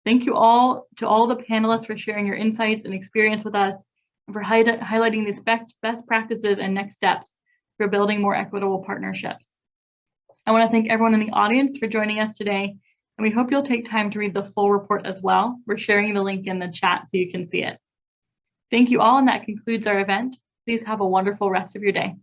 Speaker 1: Thank you all to all the panelists for sharing your insights and experience with us, and for highlighting these best practices and next steps for building more equitable partnerships. I want to thank everyone in the audience for joining us today, and we hope you'll take time to read the full report as well. We're sharing the link in the chat so you can see it. Thank you all, and that concludes our event. Please have a wonderful rest of your day.